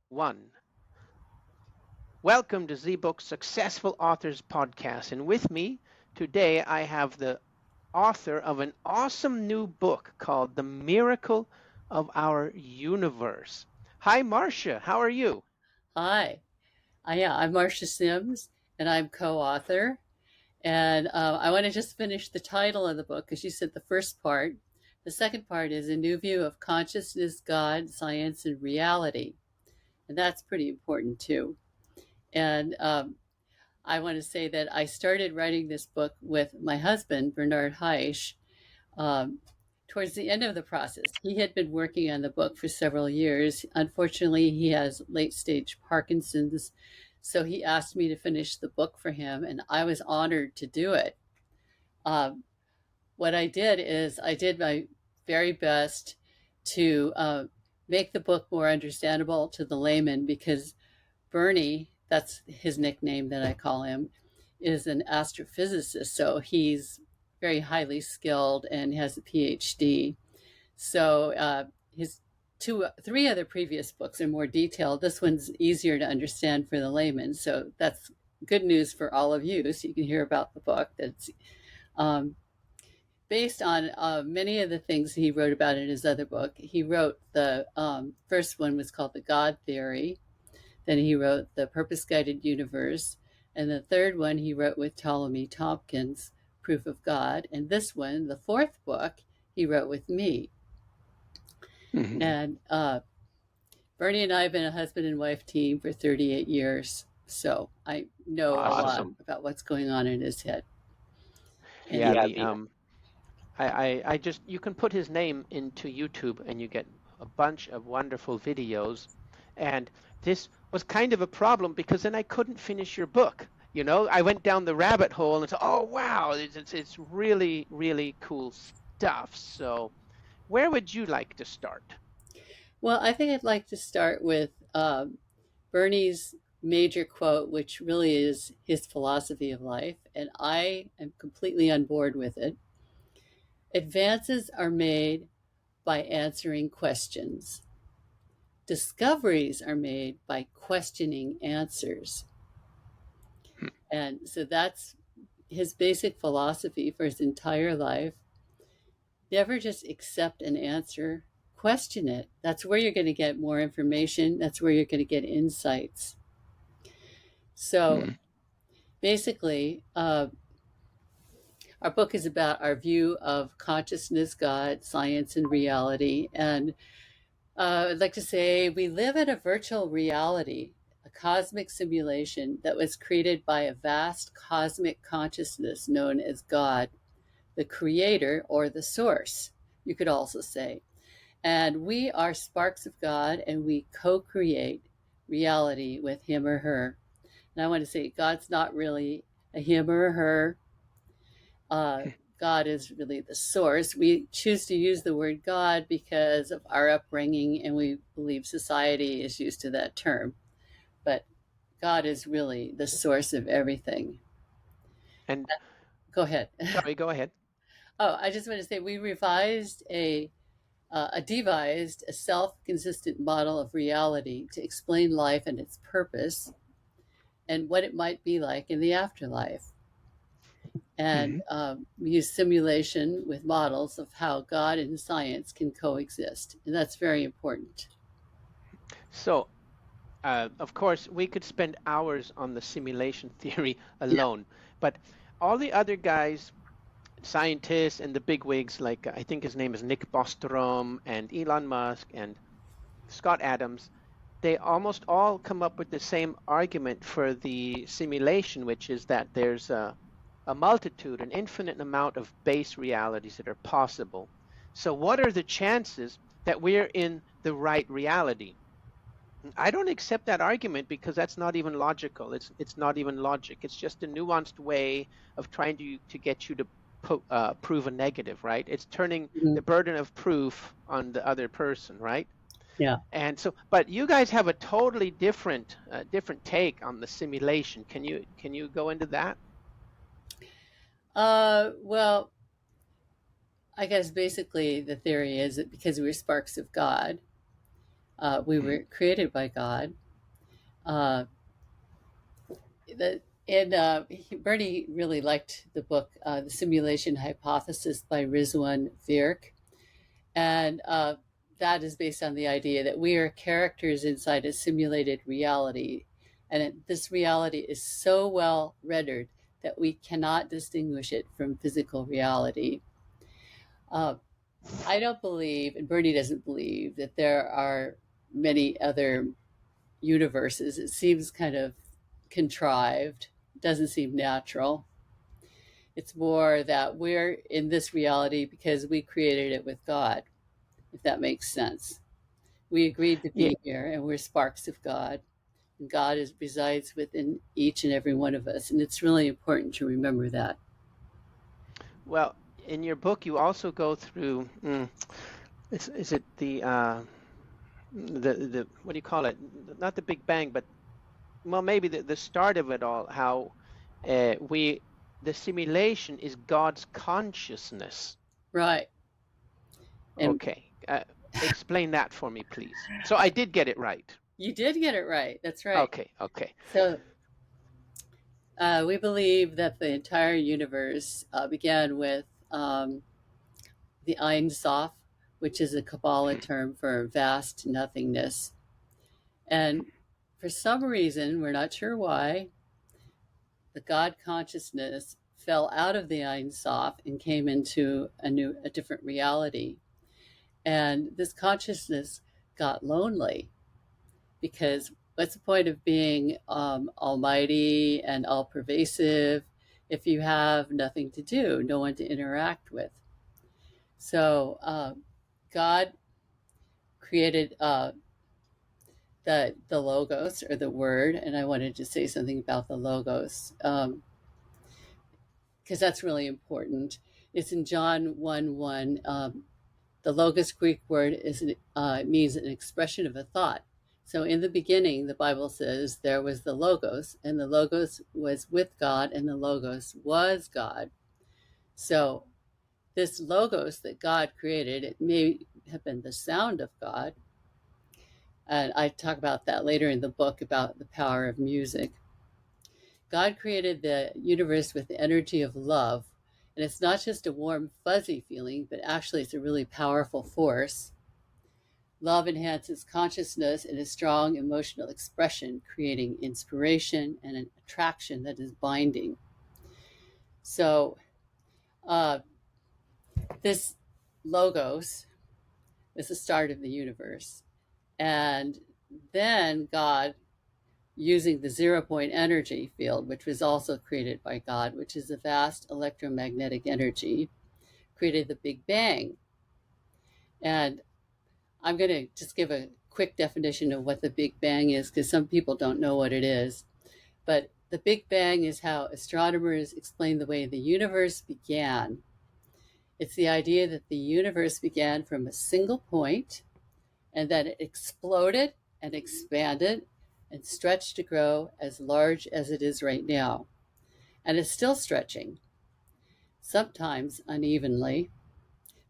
One. Welcome to ZBook's Successful Authors Podcast. And with me today, I have the author of an awesome new book called The Miracle of Our Universe. Hi, Marsha. How are you? Hi, I'm Marsha Sims, and I'm co-author. And I want to just finish the title of the book because you said the first part. The second part is A New View of Consciousness, God, Science, and Reality. And that's pretty important too. And I want to say that I started writing this book with my husband, Bernard Haisch, um, towards the end of the process. He had been working on the book for several years. Unfortunately, he has late stage Parkinson's. So he asked me to finish the book for him, and I was honored to do it. Um, what I did is I did my very best to make the book more understandable to the layman because Bernie, that's his nickname that I call him, is an astrophysicist. So he's very highly skilled and has a PhD. So his three other previous books are more detailed. This one's easier to understand for the layman. So that's good news for all of you. So you can hear about the book. That's um, based on many of the things he wrote about in his other book. He wrote the first one was called The God Theory. Then he wrote The Purpose Guided Universe. And the third one he wrote with Ptolemy Tompkins, Proof of God. And this one, the fourth book, he wrote with me. Mhm. And Bernie and I have been a husband and wife team for 38 years. So I know a lot Awesome. about what's going on in his head. And Yeah, I just you can put his name into YouTube and you get a bunch of wonderful videos. And this was kind of a problem because then I couldn't finish your book. I went down the rabbit hole and said, "Oh wow, it's really really cool stuff." So, where would you like to start? well, I think I'd like to start with Bernie's major quote, which really is his philosophy of life. And I am completely on board with it. Advances are made by answering questions. Discoveries are made by questioning answers. And so that's his basic philosophy for his entire life. Never just accept an answer, question it. That's where you're going to get more information. That's where you're going to get insights. So Hmm. basically, our book is about our view of consciousness, God, science, and reality. And I'd like to say we live in a virtual reality, a cosmic simulation that was created by a vast cosmic consciousness known as God, the creator or the source, you could also say. And we are sparks of God and we co create reality with him or her. And I want to say God's not really a him or a her. Uh, God is really the source. We choose to use the word God because of our upbringing, and we believe society is used to that term. But God is really the source of everything. And Go ahead. sorry, go ahead. Oh, I just want to say we revised a devised a self-consistent model of reality to explain life and its purpose and what it might be like in the afterlife. And Hmm. we use simulation with models of how God and science can coexist. And that's very important. So, of course, we could spend hours on the simulation theory Yeah. alone, but all the other guys, scientists and the bigwigs, like I think his name is Nick Bostrom and Elon Musk and Scott Adams, they almost all come up with the same argument for the simulation, which is that there's a multitude, an infinite amount of base realities that are possible. So, what are the chances that we're in the right reality? I don't accept that argument because that's not even logical. It's not even logic. It's just a nuanced way of trying to get you to prove a negative, right? It's turning Mhm. the burden of proof on the other person, right? Yeah. And so, but you guys have a totally different take on the simulation. Can you go into that? Well, I guess basically the theory is that because we're sparks of God, We were created by God. Uh, Bernie really liked the book, The Simulation Hypothesis by Rizwan Virk. And that is based on the idea that we are characters inside a simulated reality. And this reality is so well rendered that we cannot distinguish it from physical reality. Uh, I don't believe, and Bernie doesn't believe, that there are many other universes. It seems kind of contrived, doesn't seem natural. It's more that we're in this reality because we created it with God, if that makes sense. We agreed to Yeah. be here, and we're sparks of God. And resides within each and every one of us, and it's really important to remember that. Well, in your book, you also go through. Is it the what do you call it? Not the Big Bang, but well, maybe the start of it all. How we the simulation is God's consciousness. Right. And Okay, explain that for me, please. So I did get it right. you did get it right. That's right. Okay, okay. So we believe that the entire universe began with the Ein Sof, which is a Kabbalah term for vast nothingness. And for some reason, we're not sure why, the God consciousness fell out of the Ein Sof and came into a different reality. And this consciousness got lonely because what's the point of being almighty and all pervasive if you have nothing to do, no one to interact with? So God created the logos, or the word, and I wanted to say something about the logos because that's really important. It's in John 1:1. The logos Greek word means an expression of a thought. So in the beginning, the Bible says there was the logos, and the logos was with God, and the logos was God. So this logos that God created, it may have been the sound of God. And I talk about that later in the book about the power of music. God created the universe with the energy of love. And it's not just a warm, fuzzy feeling, but actually it's a really powerful force. Love enhances consciousness in a strong emotional expression, creating inspiration and an attraction that is binding. So, this logos is the start of the universe. And then God, using the 0 point energy field, which was also created by God, which is a vast electromagnetic energy, created the Big Bang. And I'm going to just give a quick definition of what the Big Bang is, because some people don't know what it is. But the Big Bang is how astronomers explain the way the universe began. It's the idea that the universe began from a single point and that it exploded and expanded and stretched to grow as large as it is right now. And it's still stretching, sometimes unevenly,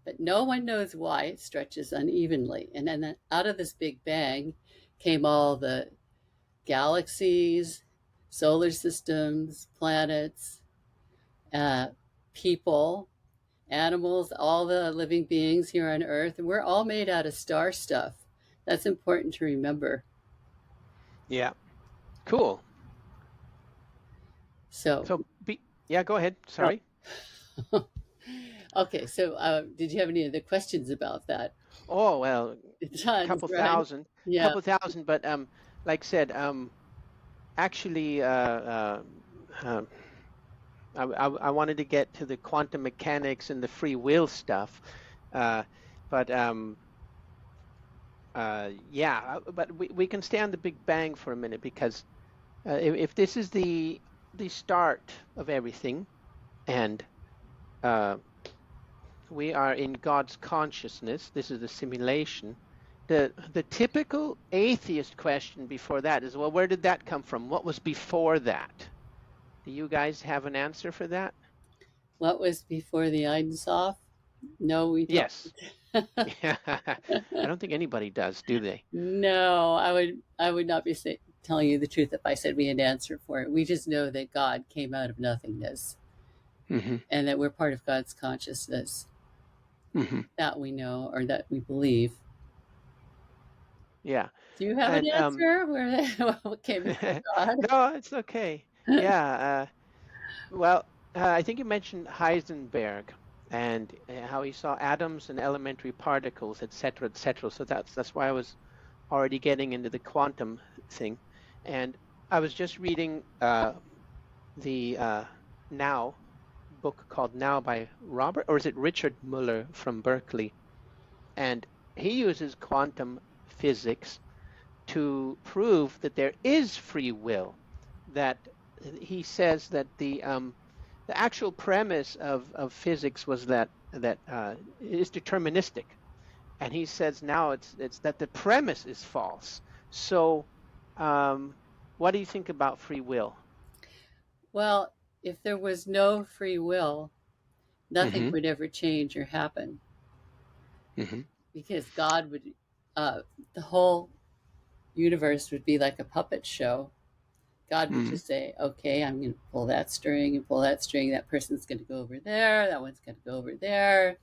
but no one knows why it stretches unevenly. And then out of this Big Bang came all the galaxies, solar systems, planets, people, animals, all the living beings here on Earth. And we're all made out of star stuff. That's important to remember. Yeah. Cool. So yeah, go ahead. Sorry. Okay, so did you have any other questions about that? Oh, well, Tons, couple right? thousand, Yeah. couple thousand, but like I said, actually, I wanted to get to the quantum mechanics and the free will stuff, but yeah, but we can stay on the Big Bang for a minute because if this is the start of everything, and we are in God's consciousness, this is the simulation. The typical atheist question before that is, well, where did that come from? What was before that? Do you guys have an answer for that? What was before the Ein Sof? No, we don't. Yes. Yeah. I don't think anybody does, do they? No, I would not be telling you the truth if I said we had an answer for it. We just know that God came out of nothingness Hmm. and that we're part of God's consciousness. Hmm. That we know or that we believe. Yeah. Do you have an And answer where what came before God? no, it's okay. Yeah. Well, I think you mentioned Heisenberg and how he saw atoms and elementary particles, et cetera, et cetera. So that's why I was already getting into the quantum thing. And I was just reading the Now book called Now by Robert, or is it Richard Muller from Berkeley? And he uses quantum physics to prove that there is free will. That he says that the actual premise of physics was that it is deterministic, and he says now it's that the premise is false. So, um, what do you think about free will? Well, if there was no free will, nothing Mm-hmm. would ever change or happen Mm-hmm. because God would, uh, the whole universe would be like a puppet show. God would Mm-hmm. just say, okay, I'm going to pull that string and pull that string. That person's going to go over there. That one's going to go over there.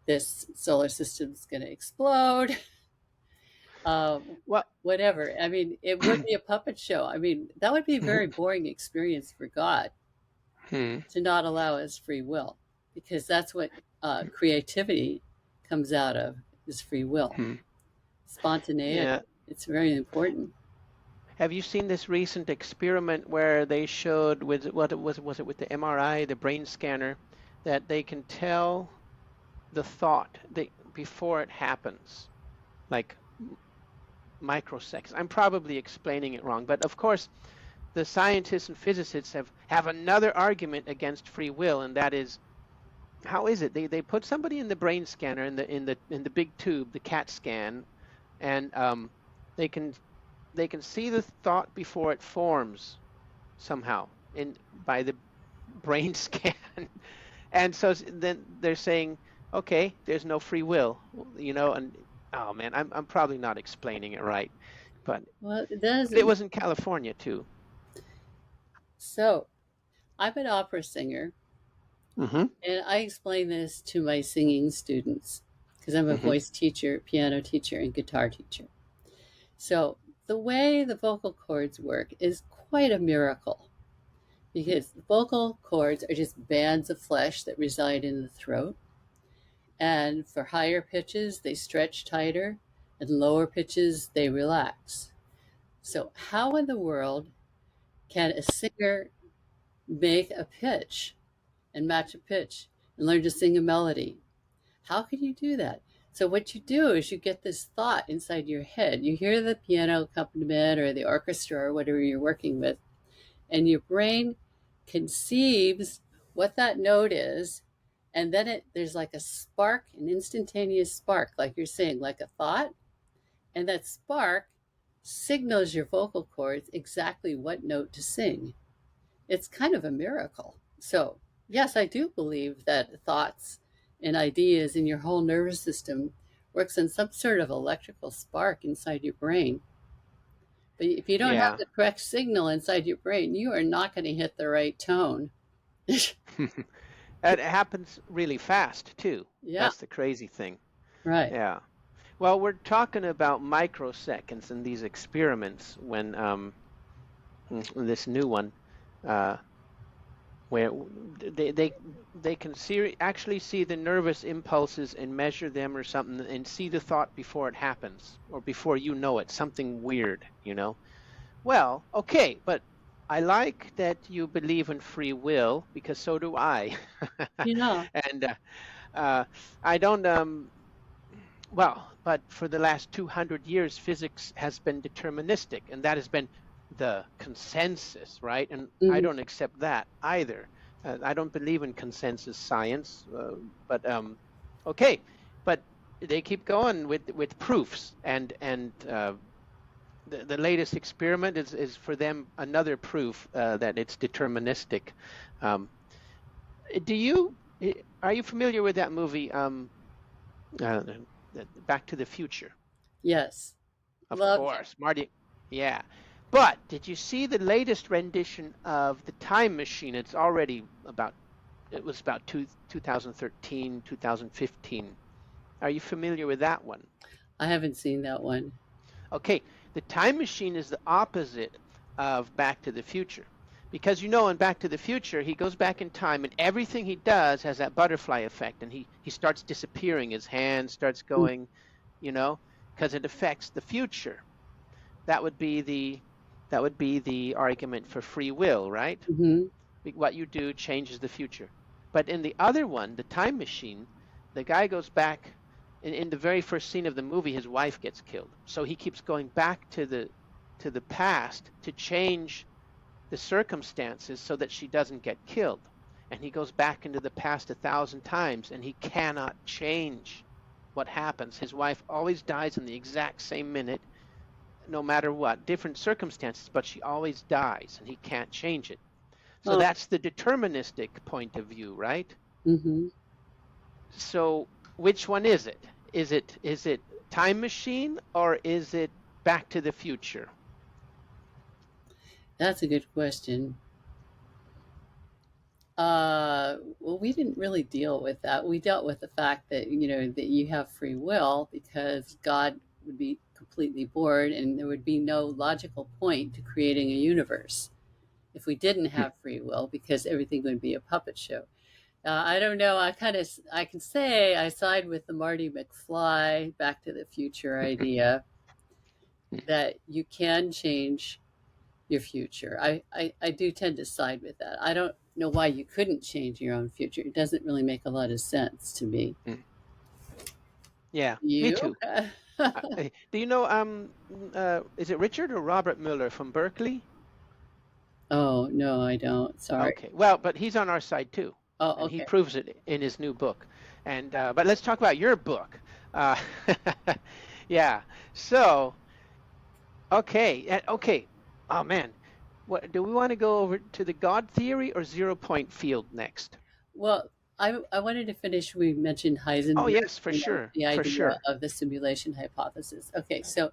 This solar system's going to explode. Well, Whatever. I mean, it would be a puppet show. I mean, that would be a very mm-hmm. boring experience for God to not allow us free will because that's what creativity comes out of is free will, Mm-hmm. spontaneity. Yeah. It's very important. Have you seen this recent experiment where they showed with what it was it with the MRI, the brain scanner, that they can tell the thought before it happens, like microseconds. I'm probably explaining it wrong, but of course, the scientists and physicists have another argument against free will, and that is how is it they put somebody in the brain scanner in the big tube, the CAT scan, and they can they can see the thought before it forms somehow in by the brain scan. And so then they're saying, okay, there's no free will, and oh man, I'm probably not explaining it right, but Well, it it doesn't. was in California too. So I'm an opera singer, Mm-hmm. and I explain this to my singing students because I'm a Mm-hmm. voice teacher, piano teacher, and guitar teacher. So the way the vocal cords work is quite a miracle because the vocal cords are just bands of flesh that reside in the throat. And for higher pitches, they stretch tighter, and lower pitches, they relax. So, how in the world can a singer make a pitch and match a pitch and learn to sing a melody? How can you do that? So, what you do is you get this thought inside your head. You hear the piano accompaniment or the orchestra or whatever you're working with, and your brain conceives what that note is, and then there's like a spark, an instantaneous spark, like you're saying, like a thought, and that spark signals your vocal cords exactly what note to sing. It's kind of a miracle. So yes, I do believe that thoughts and ideas in your whole nervous system works on some sort of electrical spark inside your brain. But if you don't have Yeah. the correct signal inside your brain, you are not going to hit the right tone. It happens really fast too. Yeah, That's the crazy thing. right. Yeah. Well, we're talking about microseconds in these experiments when this new one uh, where they can actually see the nervous impulses and measure them or something and see the thought before it happens or before you know it, something weird. Well, okay, but I like that you believe in free will because so do I. Yeah. And uh, I don't well, but for the last 200 years, physics has been deterministic, and that has been the consensus, right? And I Mhm. don't accept that either. I don't believe in consensus science, but okay, but they keep going with proofs, and the latest experiment is for them another proof that it's deterministic. Um, do you Are you familiar with that movie, uh, Back to the Future? Yes. Of Loved it. course, Marty. Yeah. But did you see the latest rendition of the Time Machine? It was about 2013, 2015. Are you familiar with that one? I haven't seen that one. Okay, the Time Machine is the opposite of Back to the Future. Because in Back to the Future, he goes back in time and everything he does has that butterfly effect and he starts disappearing. His hand starts going, you know, because it affects the future. That would be the argument for free will, right? Mm-hmm. What you do changes the future. But in the other one, the Time Machine, the guy goes back in the very first scene of the movie, his wife gets killed. So he keeps going back to the past to change the circumstances so that she doesn't get killed. And he goes back into the past 1,000 times and he cannot change what happens. His wife always dies in the exact same minute, no matter what, different circumstances, but she always dies and he can't change it. So Oh, that's the deterministic point of view, right? mm-hmm. So which one is it? Is it Time Machine or is it Back to the Future? That's a good question. Well, we didn't really deal with that. We dealt with the fact that, that you have free will because God would be completely bored and there would be no logical point to creating a universe if we didn't have free will because everything would be a puppet show. I don't know. I can say I side with the Marty McFly Back to the Future idea that you can change your future. I do tend to side with that. I don't know why you couldn't change your own future. It doesn't really make a lot of sense to me. Yeah, me You? too. Do you know is it Richard or Robert Mueller from Berkeley? Oh, no, I don't. Sorry. Okay. Well, but he's on our side too, Oh, and he okay. proves it in his new book. And but let's talk about your book. Uh, yeah. So, okay, okay. Oh man, what do we want to go over to the God theory or zero point field next? Well, I wanted to finish. We mentioned Oh Heisenberg yes, for and sure, the for idea sure. of the simulation hypothesis. Okay, so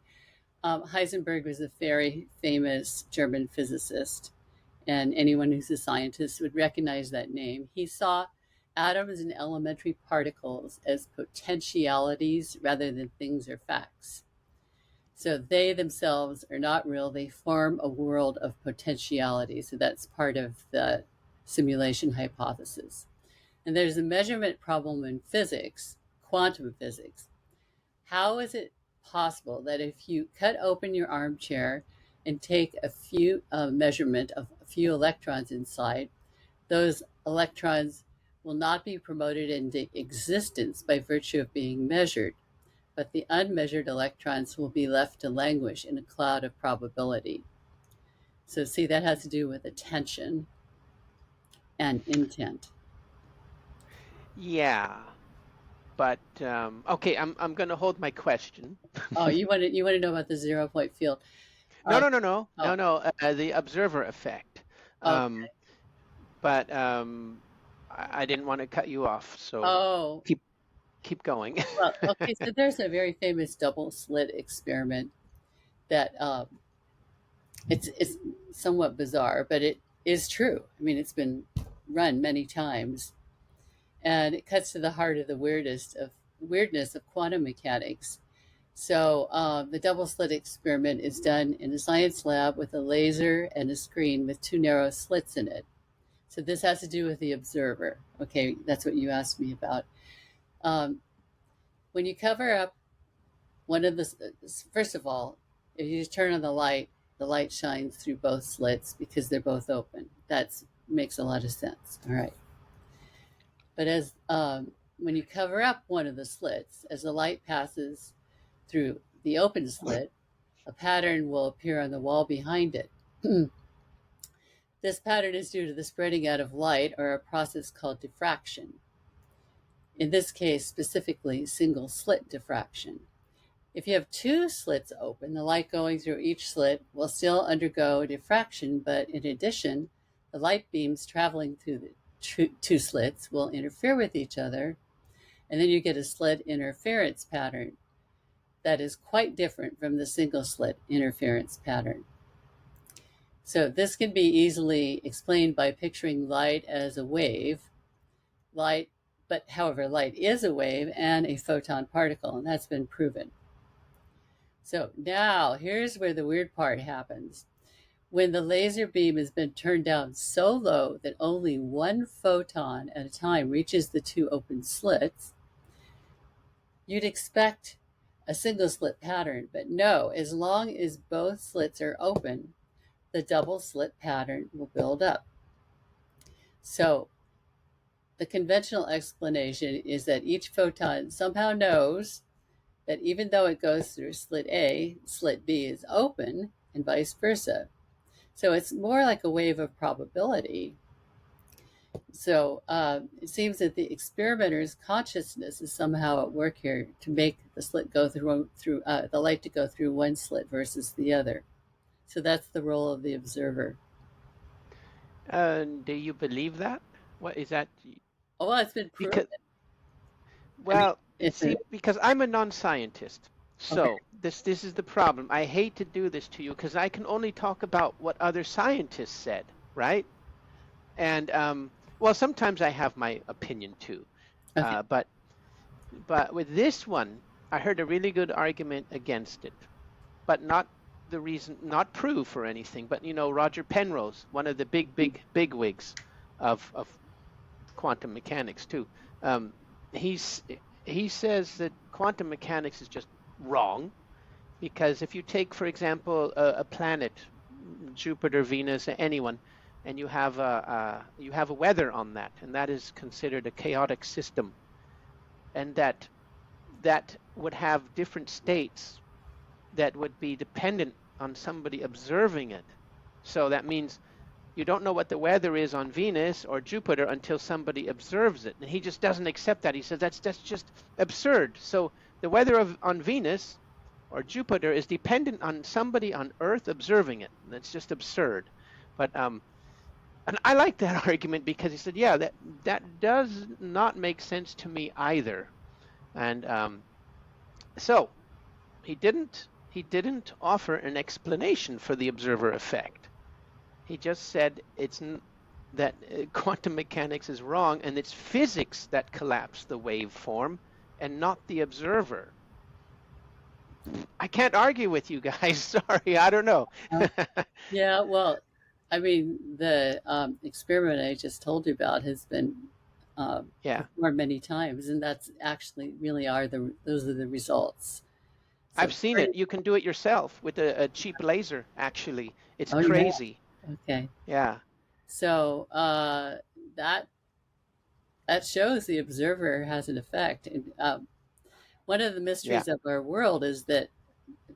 Heisenberg was a very famous German physicist, and anyone who's a scientist would recognize that name. He saw atoms and elementary particles as potentialities rather than things or facts. So they themselves are not real, they form a world of potentiality. So that's part of the simulation hypothesis. And there's a measurement problem in physics, quantum physics. How is it possible that if you cut open your armchair and take a few measurement of a few electrons inside, those electrons will not be promoted into existence by virtue of being measured, but the unmeasured electrons will be left to languish in a cloud of probability. So, see, that has to do with attention and intent. Yeah, but okay, I'm going to hold my question. Oh, you want to know about the 0 point field? No, Uh, no, no, no, oh, no, no. The observer effect. oh, Um, but I didn't want to cut you off, so oh. keep keep going. Well, okay. So there's a very famous double slit experiment that it's somewhat bizarre, but it is true. I mean, it's been run many times, and it cuts to the heart of the weirdness of quantum mechanics. So the double slit experiment is done in a science lab with a laser and a screen with two narrow slits in it. So this has to do with the observer. Okay, that's what you asked me about. Um, when you cover up one of the, first of all, if you just turn on the light shines through both slits because they're both open. That makes a lot of sense. All right. But as when you cover up one of the slits, as the light passes through the open slit, a pattern will appear on the wall behind it. This pattern is due to the spreading out of light or a process called diffraction. In this case, specifically single slit diffraction. If you have two slits open, the light going through each slit will still undergo diffraction, but in addition, the light beams traveling through two slits will interfere with each other, and then you get a slit interference pattern that is quite different from the single slit interference pattern. So this can be easily explained by picturing light as a wave. However, light is a wave and a photon particle, and that's been proven. So now here's where the weird part happens. When the laser beam has been turned down so low that only one photon at a time reaches the two open slits, you'd expect a single slit pattern, but no, as long as both slits are open, the double slit pattern will build up. So the conventional explanation is that each photon somehow knows that even though it goes through slit A, slit B is open, and vice versa. So it's more like a wave of probability. So it seems that the experimenter's consciousness is somehow at work here to make the slit go through the light to go through one slit versus the other. So that's the role of the observer. Do you believe that? What is that? Oh, well, it's been proven. Because I'm a non-scientist, so Okay. this is the problem. I hate to do this to you because I can only talk about what other scientists said, right? And well, sometimes I have my opinion too, Okay. but with this one, I heard a really good argument against it, but not proof or anything. But Roger Penrose, one of the big wigs of quantum mechanics too. He says that quantum mechanics is just wrong because if you take, for example, a planet, Jupiter, Venus, anyone, and you have a weather on that, and that is considered a chaotic system, and that would have different states that would be dependent on somebody observing it. So that means you don't know what the weather is on Venus or Jupiter until somebody observes it. And he just doesn't accept that. He says that's just absurd. So the weather on Venus or Jupiter is dependent on somebody on Earth observing it. And that's just absurd. But and I like that argument because he said, yeah, that does not make sense to me either. And so he didn't offer an explanation for the observer effect. He just said that quantum mechanics is wrong and it's physics that collapse the waveform and not the observer. I can't argue with you guys. Sorry, I don't know. Yeah, well, I mean, the experiment I just told you about has been performed many times, and that's actually really those are the results. So I've seen it. You can do it yourself with a cheap laser, actually. It's crazy. Yeah. Okay. Yeah. So that shows the observer has an effect. And one of the mysteries of our world is that,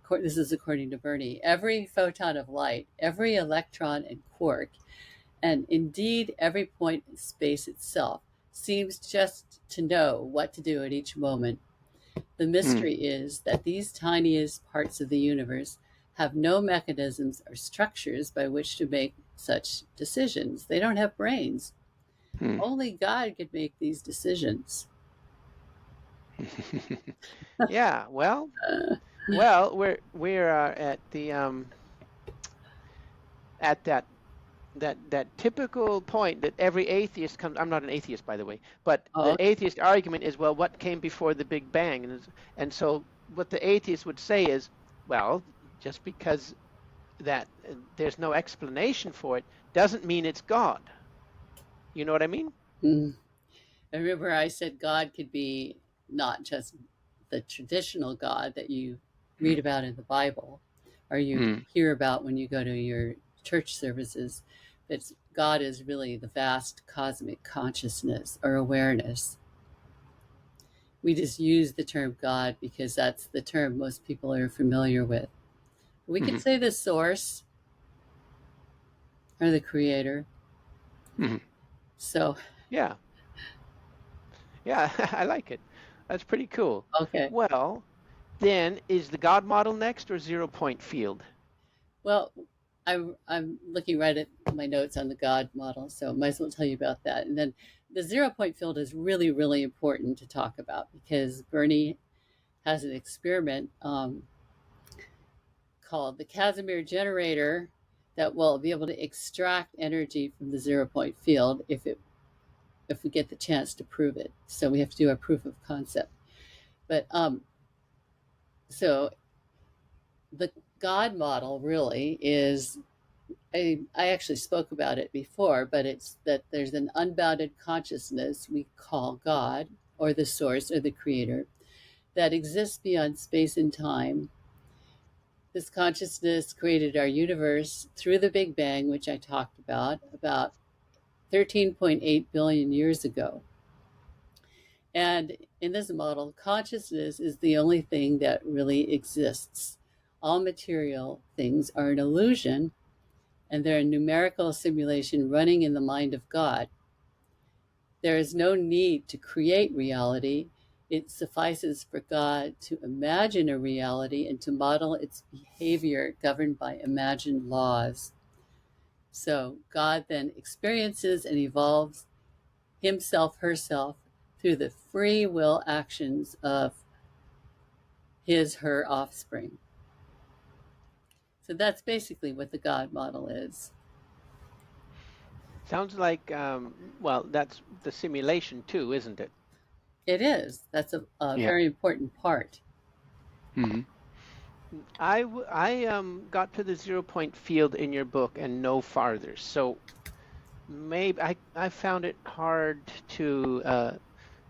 this is according to Bernie, every photon of light, every electron and quark, and indeed every point in space itself seems just to know what to do at each moment. The mystery is that these tiniest parts of the universe have no mechanisms or structures by which to make such decisions. They don't have brains. Only God could make these decisions. Yeah, well, we're at the at that typical point that every atheist comes. I'm not an atheist, by the way, but the atheist argument is, well, what came before the Big Bang? And so what the atheist would say is, well, just because that there's no explanation for it doesn't mean it's God. You know what I mean? I remember I said God could be not just the traditional God that you read about in the Bible or you hear about when you go to your church services, but God is really the vast cosmic consciousness or awareness. We just use the term God because that's the term most people are familiar with. We could say the source or the creator. So yeah, I like it. That's pretty cool. Okay. Well, then is the God model next or 0 point field? Well, I'm looking right at my notes on the God model, so might as well tell you about that. And then the 0 point field is really, really important to talk about because Bernie has an experiment called the Casimir generator that will be able to extract energy from the 0 point field if we get the chance to prove it. So we have to do a proof of concept. But so the God model really is I actually spoke about it before, but it's that there's an unbounded consciousness we call God or the source or the creator that exists beyond space and time. This consciousness created our universe through the Big Bang, which I talked about 13.8 billion years ago. And in this model, consciousness is the only thing that really exists. All material things are an illusion, and they're a numerical simulation running in the mind of God. There is no need to create reality. It suffices for God to imagine a reality and to model its behavior governed by imagined laws. So God then experiences and evolves himself, herself, through the free will actions of his, her offspring. So that's basically what the God model is. Sounds like, well, that's the simulation too, isn't it? It is. That's a Yeah. very important part. Hmm. I got to the 0 point field in your book and no farther. So maybe I found it hard to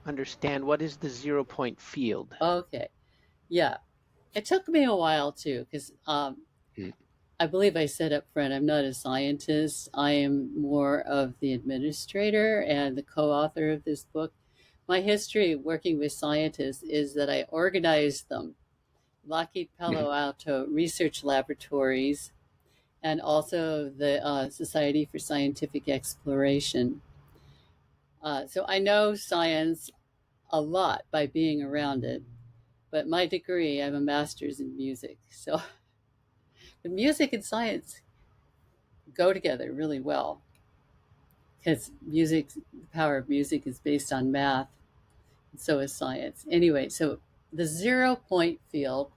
understand what is the 0 point field. Okay. Yeah. It took me a while too, because I believe I said up front, I'm not a scientist. I am more of the administrator and the co author of this book. My history working with scientists is that I organized them. Lockheed Hmm. Palo Alto Research Laboratories and also the Society for Scientific Exploration. So I know science a lot by being around it, but my degree, I'm a master's in music. So the music and science go together really well because music, the power of music is based on math, and so is science. Anyway, so the 0 point field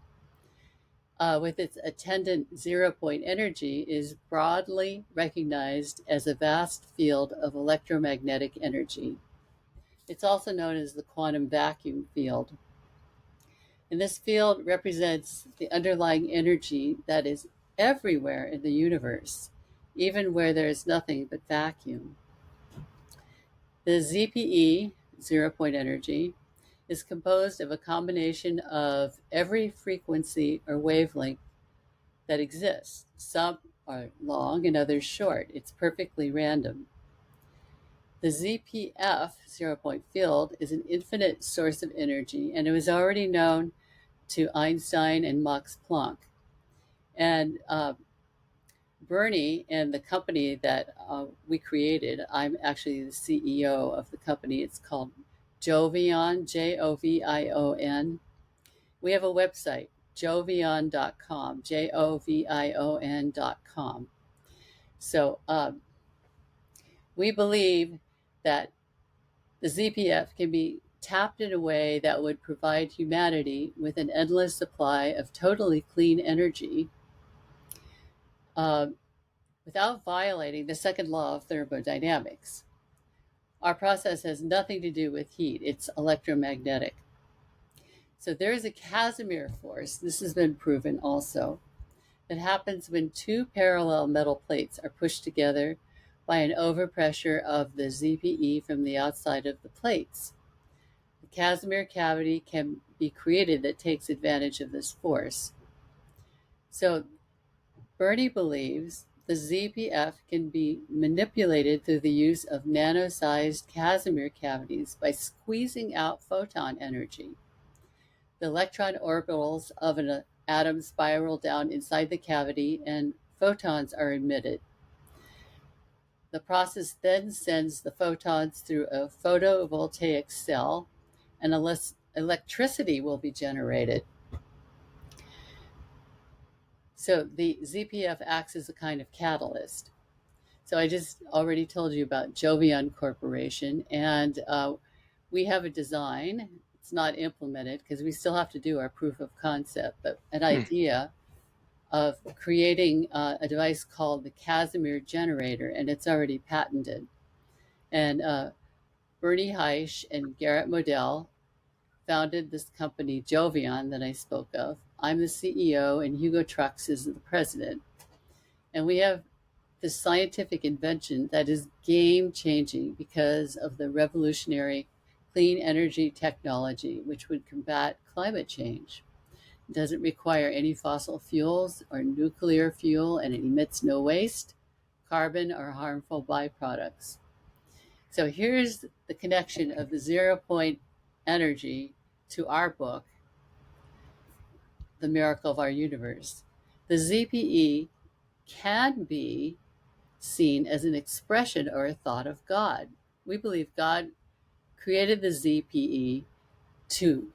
with its attendant 0 point energy is broadly recognized as a vast field of electromagnetic energy. It's also known as the quantum vacuum field. And this field represents the underlying energy that is everywhere in the universe, even where there is nothing but vacuum. The ZPE, 0 point energy, is composed of a combination of every frequency or wavelength that exists. Some are long and others short. It's perfectly random. The ZPF 0 point field is an infinite source of energy, and it was already known to Einstein and Max Planck. And Bernie and the company that we created, I'm actually the CEO of the company. It's called Jovion, Jovion. We have a website, jovion.com, jovion.com. So we believe that the ZPF can be tapped in a way that would provide humanity with an endless supply of totally clean energy uh, without violating the second law of thermodynamics. Our process has nothing to do with heat, it's electromagnetic. So there is a Casimir force, this has been proven also, that happens when two parallel metal plates are pushed together by an overpressure of the ZPE from the outside of the plates. The Casimir cavity can be created that takes advantage of this force. So Bernie believes the ZPF can be manipulated through the use of nano-sized Casimir cavities by squeezing out photon energy. The electron orbitals of an atom spiral down inside the cavity and photons are emitted. The process then sends the photons through a photovoltaic cell and electricity will be generated. So the ZPF acts as a kind of catalyst. So I just already told you about Jovian Corporation, and we have a design. It's not implemented because we still have to do our proof of concept, but an Hmm. idea of creating a device called the Casimir generator, and it's already patented. And Bernie Haisch and Garrett Modell founded this company, Jovian, that I spoke of. I'm the CEO, and Hugo Trux is the president. And we have this scientific invention that is game changing because of the revolutionary clean energy technology, which would combat climate change. It doesn't require any fossil fuels or nuclear fuel, and it emits no waste, carbon, or harmful byproducts. So here's the connection of the 0 point energy to our book, The Miracle of Our Universe. The ZPE can be seen as an expression or a thought of God. We believe God created the ZPE to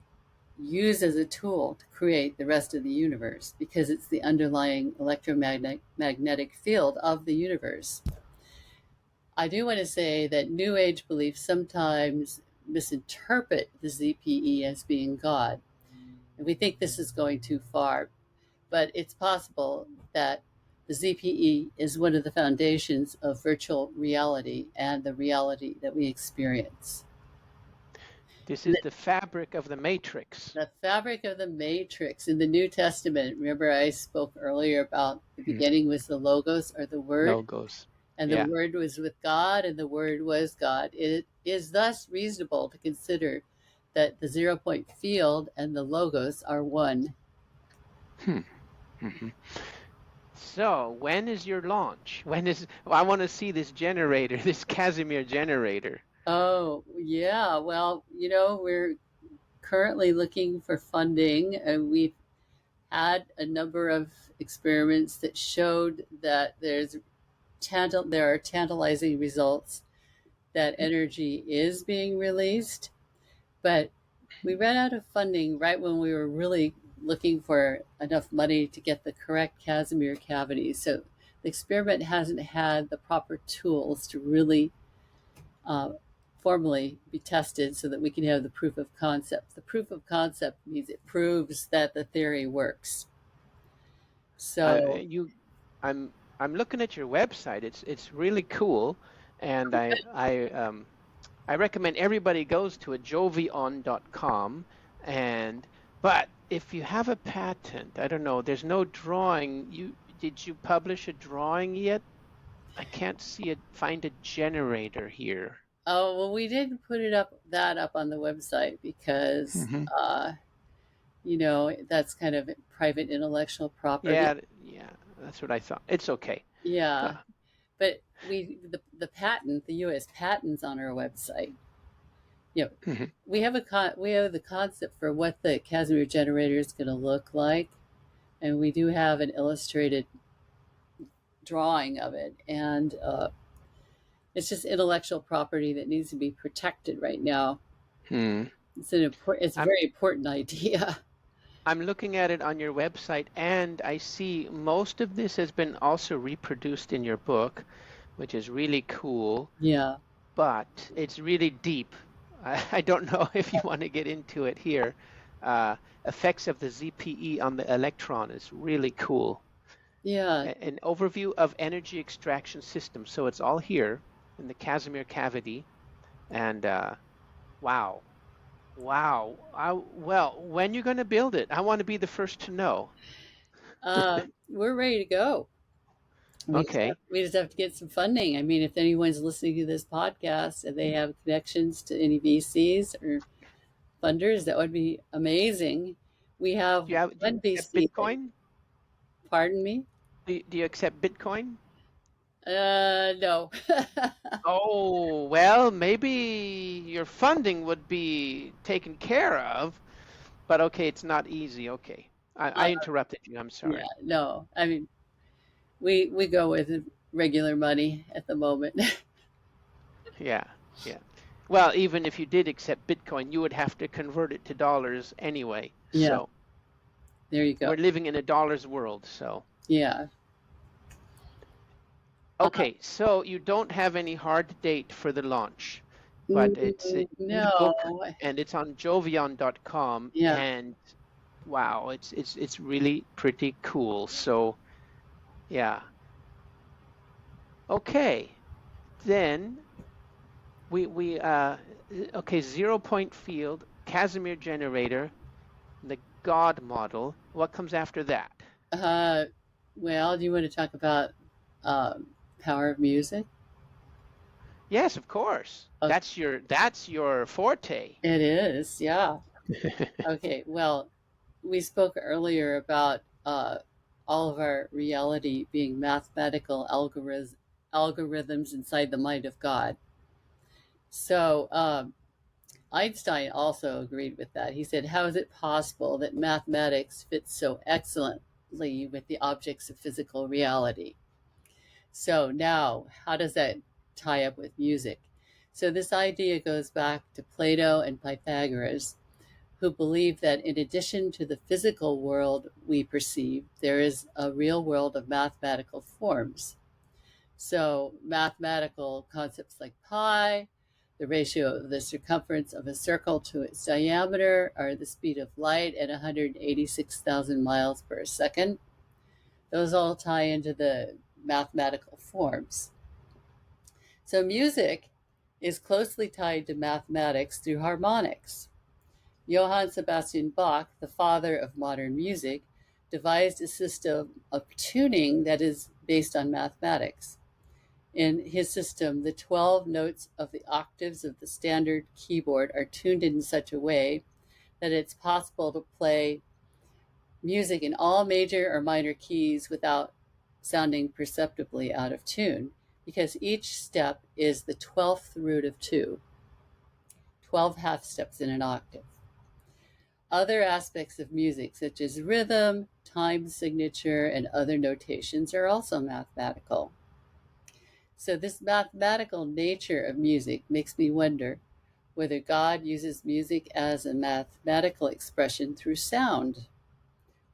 use as a tool to create the rest of the universe because it's the underlying electromagnetic field of the universe. I do want to say that New Age beliefs sometimes misinterpret the ZPE as being God. And we think this is going too far, but it's possible that the ZPE is one of the foundations of virtual reality and the reality that we experience. This is the fabric of the matrix. The fabric of the matrix in the New Testament. Remember, I spoke earlier about the beginning was the Logos or the Word, Logos. and the Yeah. Word was with God, and the Word was God. It is thus reasonable to consider that the 0 point field and the Logos are one. Mm-hmm. So when is your launch? I want to see this generator, this Casimir generator. Oh, yeah. Well, we're currently looking for funding, and we've had a number of experiments that showed that there are tantalizing results that energy is being released, but we ran out of funding right when we were really looking for enough money to get the correct Casimir cavity. So the experiment hasn't had the proper tools to really formally be tested so that we can have the proof of concept. The proof of concept means it proves that the theory works. So I'm looking at your website. It's really cool, and I recommend everybody goes to jovion.com. But if you have a patent, I don't know. There's no drawing. Did you publish a drawing yet? I can't find a generator here. Oh, well, we didn't put that up on the website because, Mm-hmm. that's kind of private intellectual property. Yeah, that's what I thought. It's okay. Yeah, but the patent, the U.S. patent's on our website. Mm-hmm. We have the concept for what the Casimir generator is going to look like, and we do have an illustrated drawing of it, and it's just intellectual property that needs to be protected right now. It's a very important idea. I'm looking at it on your website, and I see most of this has been also reproduced in your book, which is really cool. Yeah. But it's really deep. I don't know if you want to get into it here. Effects of the ZPE on the electron is really cool. Yeah. An overview of energy extraction systems. So it's all here in the Casimir cavity. And wow. Well, when you're going to build it? I want to be the first to know. We're ready to go. Okay. We just have to get some funding. I mean, if anyone's listening to this podcast and they have connections to any VCs or funders, that would be amazing. We have do you one accept VC. Bitcoin? Pardon me? Do you accept Bitcoin? No. Oh, well, maybe your funding would be taken care of, but okay, it's not easy. Okay. I interrupted you. I'm sorry. Yeah, no. I mean, we go with regular money at the moment. Yeah. Well, even if you did accept Bitcoin, you would have to convert it to dollars anyway. Yeah. So There you go. we're living in a dollars world, so. Yeah. Uh, Okay, so you don't have any hard date for the launch, but it's an ebook no. and it's on jovion.com, Yeah. and wow, it's really pretty cool. So yeah. Okay. Then we okay, 0 point field, Casimir generator, the God model. What comes after that? Uh, well, do you want to talk about um, power of music? Yes, of course. Okay, That's your forte. it is. Yeah. Okay. Well, we spoke earlier about all of our reality being mathematical algorithms inside the mind of God. So Einstein also agreed with that. He said, "How is it possible that mathematics fits so excellently with the objects of physical reality?" So now, how does that tie up with music? So this idea goes back to Plato and Pythagoras, who believed that in addition to the physical world we perceive, there is a real world of mathematical forms. So mathematical concepts like pi, the ratio of the circumference of a circle to its diameter, or the speed of light at 186,000 miles per second, those all tie into the mathematical forms. So music is closely tied to mathematics through harmonics. Johann Sebastian Bach, the father of modern music, devised a system of tuning that is based on mathematics. In his system, the 12 notes of the octaves of the standard keyboard are tuned in such a way that it's possible to play music in all major or minor keys without sounding perceptibly out of tune, because each step is the 12th root of 2, 12 half steps in an octave. Other aspects of music, such as rhythm, time signature, and other notations, are also mathematical. So, this mathematical nature of music makes me wonder whether God uses music as a mathematical expression through sound.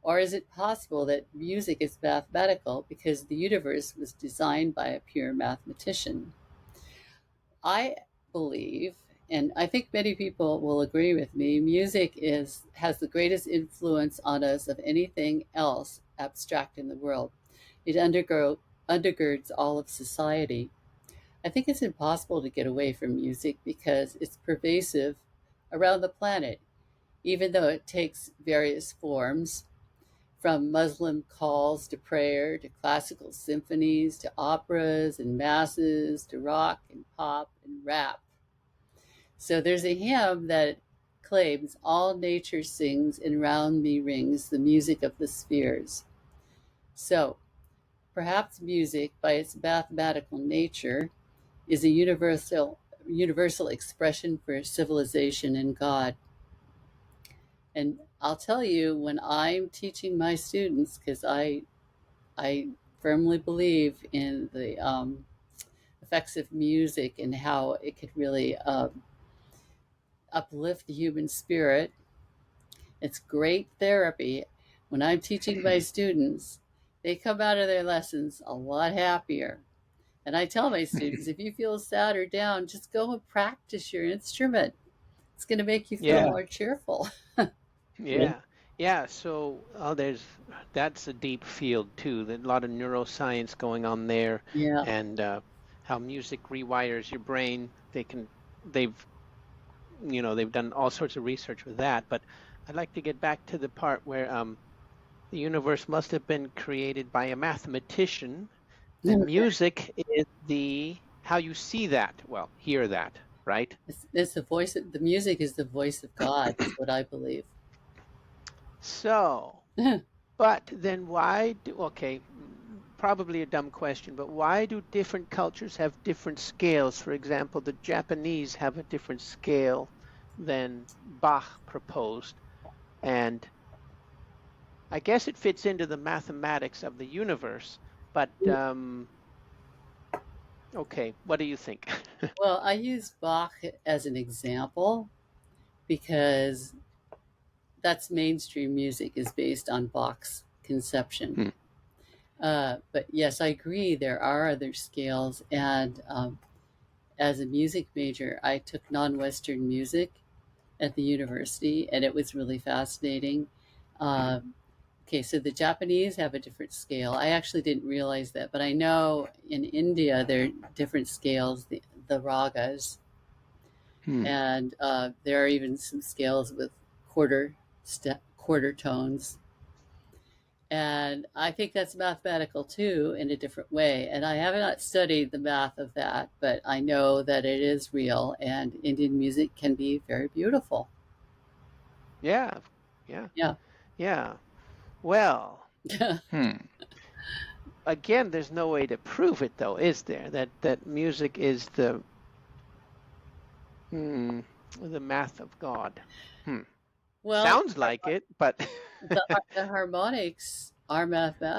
Or is it possible that music is mathematical because the universe was designed by a pure mathematician? I believe, and I think many people will agree with me, music has the greatest influence on us of anything else abstract in the world. It undergirds all of society. I think it's impossible to get away from music because it's pervasive around the planet, even though it takes various forms, from Muslim calls to prayer to classical symphonies to operas and masses to rock and pop and rap. So there's a hymn that claims all nature sings and round me rings the music of the spheres. So perhaps music, by its mathematical nature, is a universal expression for civilization and God. And I'll tell you, when I'm teaching my students, because I firmly believe in the effects of music and how it could really uplift the human spirit. It's great therapy. When I'm teaching my students, they come out of their lessons a lot happier. And I tell my students, if you feel sad or down, just go and practice your instrument. It's going to make you feel Yeah, more cheerful. yeah, yeah. So that's a deep field too. There's a lot of neuroscience going on there, Yeah. and how music rewires your brain. They've they've done all sorts of research with that. But I'd like to get back to the part where the universe must have been created by a mathematician, and music is the how you see that, well, hear that, right? It's the voice. The music is the voice of God. Is what I believe. So, but then why do, okay, probably a dumb question, but why do different cultures have different scales? For example, the Japanese have a different scale than Bach proposed, and I guess it fits into the mathematics of the universe, but okay, what do you think? Well, I use Bach as an example because that's mainstream music is based on Bach's conception. Hmm. But yes, I agree. There are other scales, and as a music major, I took non-Western music at the university, and it was really fascinating. Hmm. Okay, so the Japanese have a different scale. I actually didn't realize that, but I know in India there are different scales, the ragas, Hmm. and there are even some scales with quarter tones. And I think that's mathematical too, in a different way. And I have not studied the math of that, but I know that it is real, and Indian music can be very beautiful. Yeah. Yeah. Yeah. Yeah. Well, hmm. Again, there's no way to prove it, though, is there? That music is hmm, the math of God. Hmm. Well, Sounds like it, but the harmonics are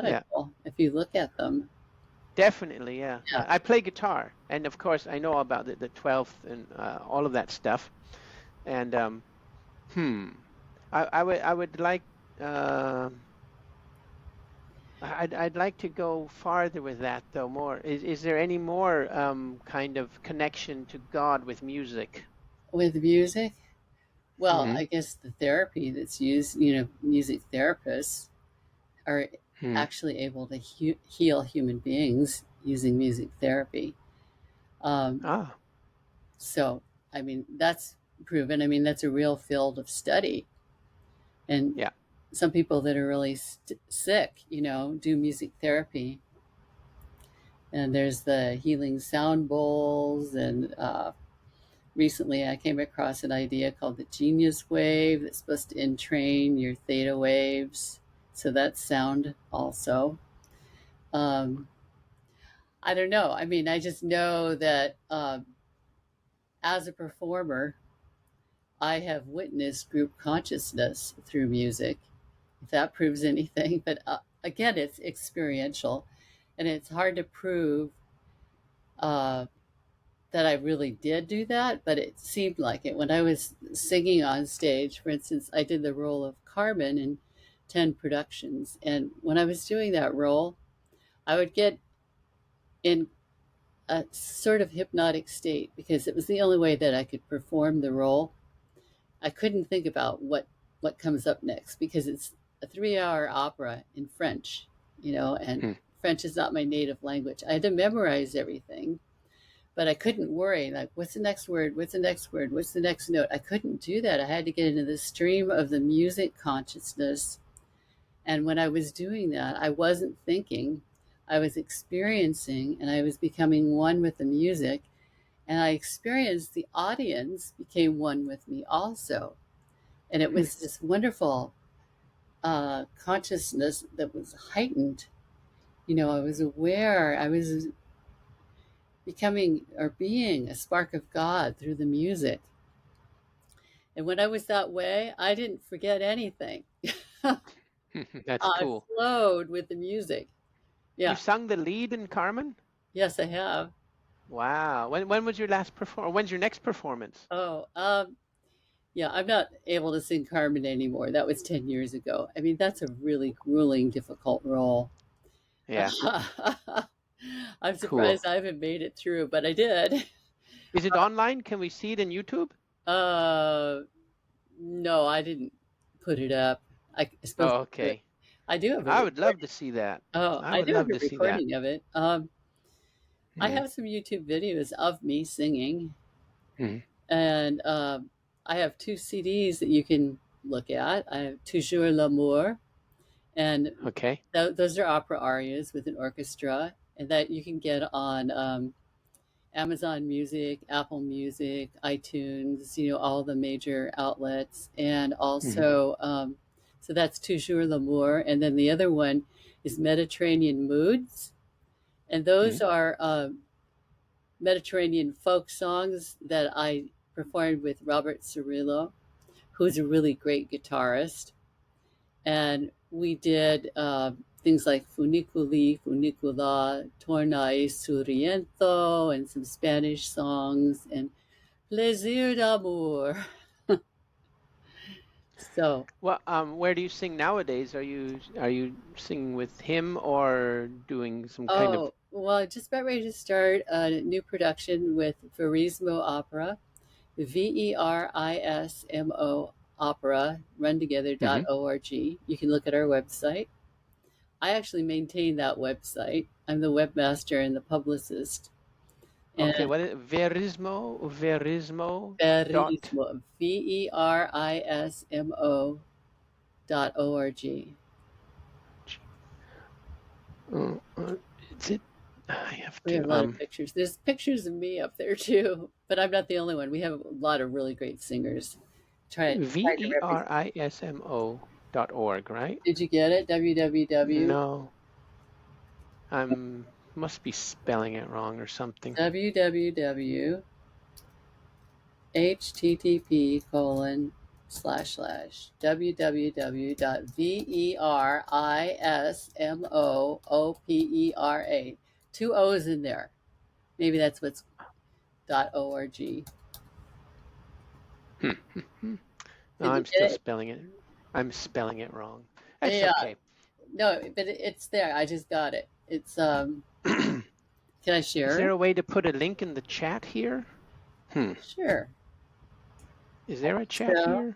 yeah, mathematical if you look at them. definitely, yeah. Yeah. I play guitar, and of course, I know about the 12th and all of that stuff. And hmm, I would like uh, I'd like to go farther with that though. More is there any more kind of connection to God with music? With music, well, Hmm. I guess the therapy that's used, music therapists are Hmm. actually able to heal human beings using music therapy. Um, Ah, so, I mean, that's proven. I mean, that's a real field of study. And yeah. some people that are really sick, do music therapy. And there's the healing sound bowls. And recently I came across an idea called the genius wave that's supposed to entrain your theta waves. So that's sound also. Um, I don't know. I mean, I just know that as a performer, I have witnessed group consciousness through music, if that proves anything. But again, it's experiential, and it's hard to prove uh, that I really did do that, but it seemed like it. When I was singing on stage, for instance, I did the role of Carmen in 10 productions. And when I was doing that role, I would get in a sort of hypnotic state because it was the only way that I could perform the role. I couldn't think about what comes up next because it's a 3-hour opera in French, and Hmm. French is not my native language. I had to memorize everything, but I couldn't worry like what's the next word? What's the next word? What's the next note? I couldn't do that. I had to get into the stream of the music consciousness. And when I was doing that, I wasn't thinking. I was experiencing and I was becoming one with the music. And I experienced the audience became one with me also. And it Hmm. was this wonderful consciousness that was heightened. I was aware, I was becoming or being a spark of God through the music. And when I was that way, I didn't forget anything. That's I cool. flowed with the music. You Yeah. sung the lead in Carmen? Yes, I have. Wow. When was your last perform? When's your next performance? Oh, yeah, I'm not able to sing Carmen anymore. That was 10 years ago. I mean, that's a really grueling, difficult role. Yeah. I'm Cool. surprised I haven't made it through, but I did. Is it online? Can we see it in YouTube? Uh, no, I didn't put it up. I supposed Oh, to do it. okay. I do have a I would love recording. to see that. Oh, I I would do have love a to see that. recording of it. I Hmm. have some YouTube videos of me singing, Hmm. and I have two CDs that you can look at. I have Toujours l'Amour, and Okay. those are opera arias with an orchestra, and that you can get on Amazon Music, Apple Music, iTunes, all the major outlets. And Hmm. also, so that's Toujours l'Amour. And then the other one is Mediterranean Moods. And Hmm. those are Mediterranean folk songs that I performed with Robert Cirillo, who's a really great guitarist. And we did things like Funiculi, Funicula, Tornai Suriento, and some Spanish songs, and Plaisir d'amour. So, Well, where do you sing nowadays? Are you singing with him or doing some kind of? oh, well, just about ready to start a new production with Verismo Opera, Verismo Opera, Hmm. runtogether.org. You can look at our website. I actually maintain that website. I'm the webmaster and the publicist. Okay, And what is Verismo dot. Verismo, Verismo.org. Is it? I have We have a to. lot of pictures. There's pictures of me up there too, but I'm not the only one. We have a lot of really great singers. Try to represent. Verismo.org, right? Did you get it? www No, I'm must be spelling it wrong or something. www http colon slash slash www.verismoopera, two O's in there. Maybe that's what's .org. Hmm. No, Did you I'm get still it? spelling it. I'm spelling it wrong. That's Yeah, okay. no, but it's there. I just got it. It's Is can I share there it? a way to put a link in the chat here? Hmm. Sure. Is there a chat So,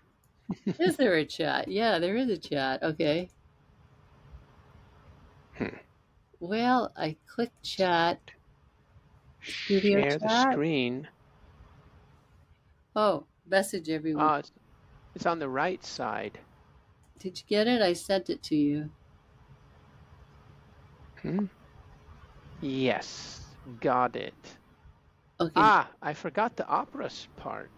here? is there a chat? Yeah, there is a chat. Okay. Hmm. Well, I click chat, studio Share the chat. screen. Oh, message everyone. It's on the right side. Did you get it? I sent it to you. Hmm. Yes, got it. Okay. Ah, I forgot the operas part.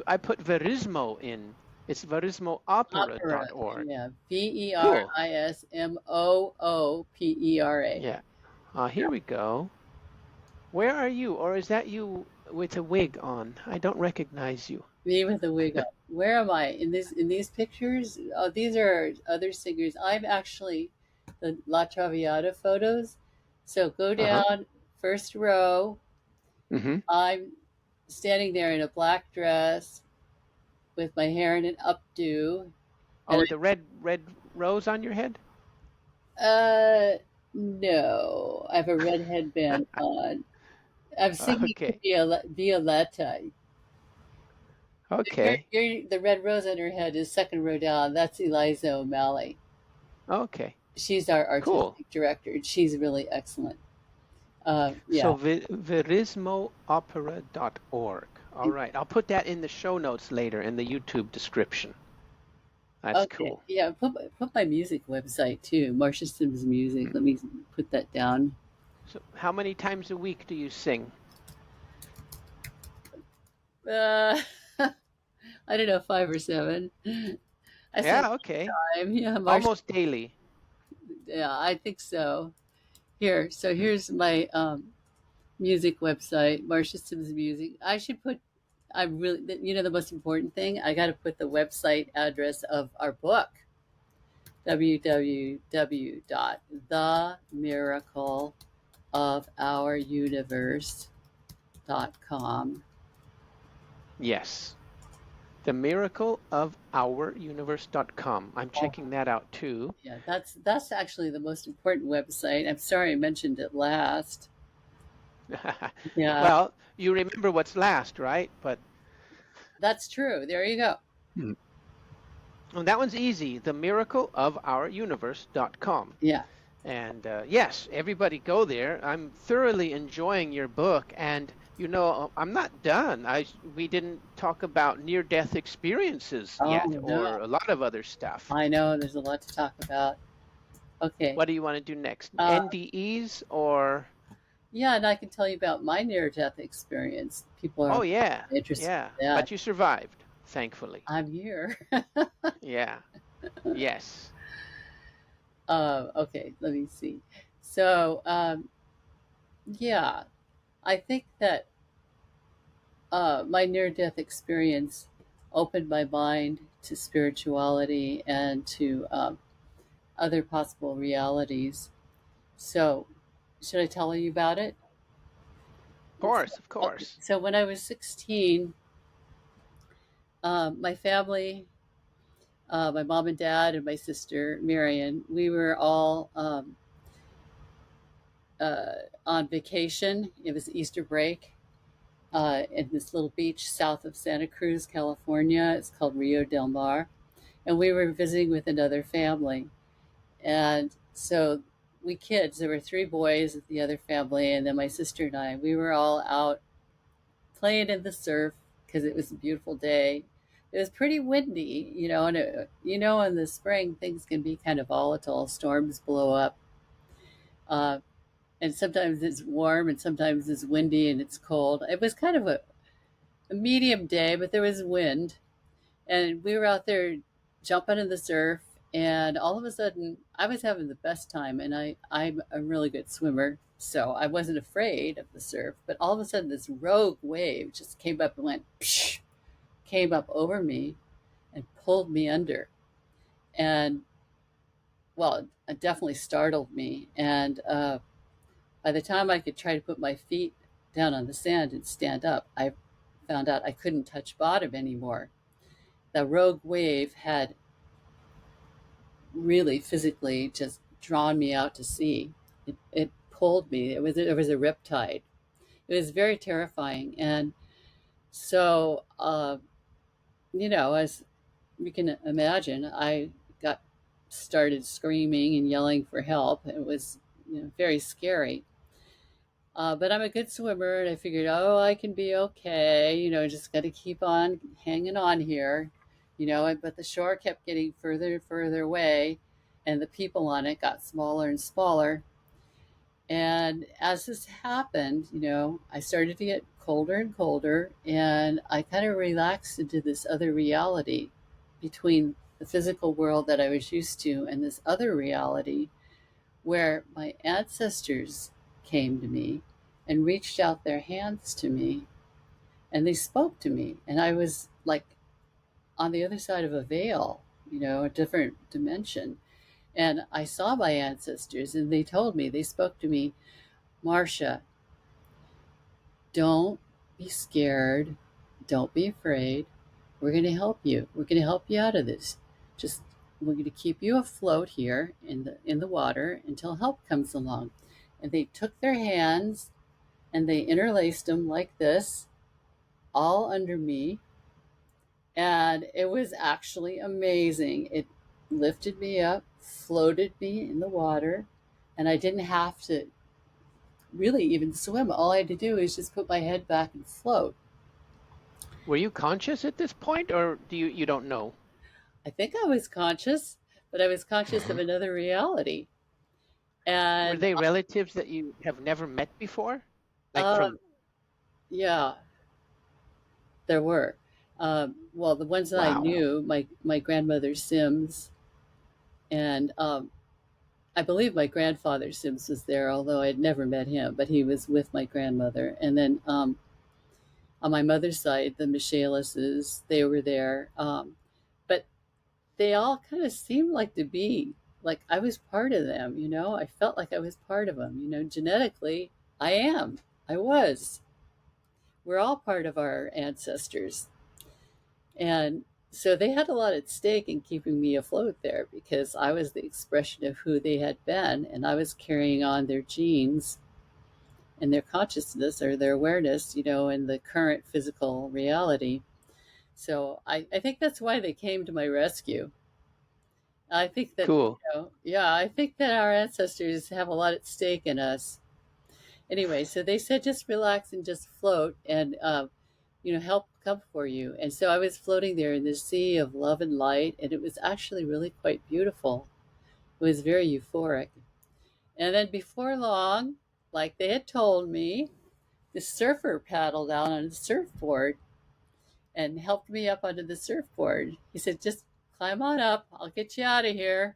I put Verismo in. It's Opera. verismoopera.org. Yeah. Cool. Verismoopera. Yeah. Here we go. Where are you? Or is that you with a wig on? I don't recognize you. Me with a wig on. Where am I in these pictures? Oh, these are other singers. I'm actually the La Traviata photos. So go Uh-huh. down first row. Mm-hmm. I'm standing there in a black dress with my hair in an updo, Oh, and with the red rose on your head? no, I have a red headband on. I'm singing to Okay. Violetta. Okay. The red rose on her head is second row down. That's Eliza O'Malley. Okay. She's our Cool. artistic director. She's really excellent. Yeah. So verismoopera.org. All right. I'll put that in the show notes later in the YouTube description. That's Okay. cool. Yeah. Put my music website too. Marsha Sims Music. Hmm. Let me put that down. So how many times a week do you sing? Uh, I don't know, 5 or 7. I sing Yeah, okay. time. Yeah, Marsha. Almost daily. Yeah, I think so. Here. So here's my music website, Marsha Sims Music. I should put. I really, the most important thing. I got to put the website address of our book. www.themiracleofouruniverse.com. Yes. The miracle of our universe.com. I'm checking that out too. Yeah, that's actually the most important website. I'm sorry I mentioned it last. Yeah, Well, you remember what's last, right? But that's true. There you go. hmm. Well, that one's easy. The miracle of our universe.com. Yeah. And yes, everybody go there. I'm thoroughly enjoying your book. And, I'm not done. We didn't talk about near-death experiences Oh yet no, or a lot of other stuff. I know there's a lot to talk about. Okay. What do you want to do next? Uh, NDEs or? yeah, and I can tell you about my near-death experience. People are Oh, yeah. interested Yeah. in that. But you survived, thankfully. I'm here. Yeah. Yes. Okay, let me see. So, yeah, I think that my near death experience opened my mind to spirituality and to other possible realities. So, should I tell you about it? Of course, of Okay. course. So, when I was 16, my family my mom and dad and my sister Marion, we were all on vacation. It was Easter break in this little beach south of Santa Cruz, California. It's called Rio del Mar. And we were visiting with another family. And so we kids, there were three boys at the other family, and then my sister and I, we were all out playing in the surf because it was a beautiful day. It was pretty windy, and in the spring things can be kind of volatile. Storms blow up, uh, and sometimes it's warm, and sometimes it's windy and it's cold. It was kind of a medium day, but there was wind, and we were out there jumping in the surf. And all of a sudden, I was having the best time, and I'm a really good swimmer, so I wasn't afraid of the surf. But all of a sudden, this rogue wave just came up and went, psh, came up over me and pulled me under. And well, it definitely startled me. And by the time I could try to put my feet down on the sand and stand up, I found out I couldn't touch bottom anymore. The rogue wave had really physically just drawn me out to sea. It pulled me. It was a riptide. It was very terrifying. And so, as you can imagine, I got started screaming and yelling for help. It was very scary. But I'm a good swimmer, and I figured, oh, I can be okay. Just got to keep on hanging on here. But the shore kept getting further and further away, and the people on it got smaller and smaller. And as this happened, I started to get colder and colder, and I kind of relaxed into this other reality between the physical world that I was used to and this other reality where my ancestors came to me and reached out their hands to me, and they spoke to me. And I was like on the other side of a veil, a different dimension. And I saw my ancestors, and they spoke to me, Marsha, don't be scared. Don't be afraid. We're going to help you. We're going to help you out of this. Just we're going to keep you afloat here in the water until help comes along. And they took their hands and they interlaced them like this, all under me. And it was actually amazing. It lifted me up, floated me in the water, and I didn't have to really even swim. All I had to do was just put my head back and float. Were you conscious at this point, or you don't know? I think I was conscious, but I was conscious of another reality. Were And they relatives that you have never met before? Like uh, from, yeah, there were. Well, the ones that I wow. knew, my grandmother Sims, and I believe my grandfather Sims was there, although I'd never met him, but he was with my grandmother. And then on my mother's side, the Michaelises, they were there. But they all kind of seemed like to be like I was part of them, I felt like I was part of them, genetically, I am. I was. We're all part of our ancestors. And so they had a lot at stake in keeping me afloat there because I was the expression of who they had been, and I was carrying on their genes and their consciousness or their awareness, in the current physical reality. So I think that's why they came to my rescue. I think that, Cool. yeah, I think that our ancestors have a lot at stake in us. Anyway, so they said just relax and just float, and help come for you. And so I was floating there in this sea of love and light, and it was actually really quite beautiful. It was very euphoric. And then before long, like they had told me, the surfer paddled out on the surfboard and helped me up onto the surfboard. He said, just climb on up. I'll get you out of here.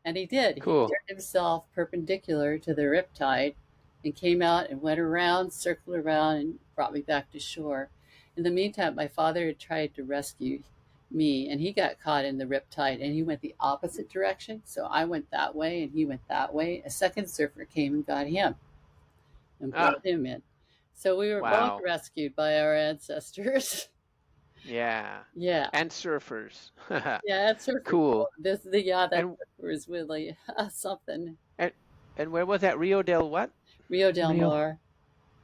And he did. He Cool. turned himself perpendicular to the riptide and came out and went around, circled around, and brought me back to shore. In the meantime, my father had tried to rescue me, and he got caught in the riptide, and he went the opposite direction. So I went that way, and he went that way. A second surfer came and got him and Ah, brought him in. So we were both wow. rescued by our ancestors. Yeah. Yeah, And surfers. yeah, that's super cool. Cool. That And was really something. and and where was that? Rio del what? Rio Del Rio Mar.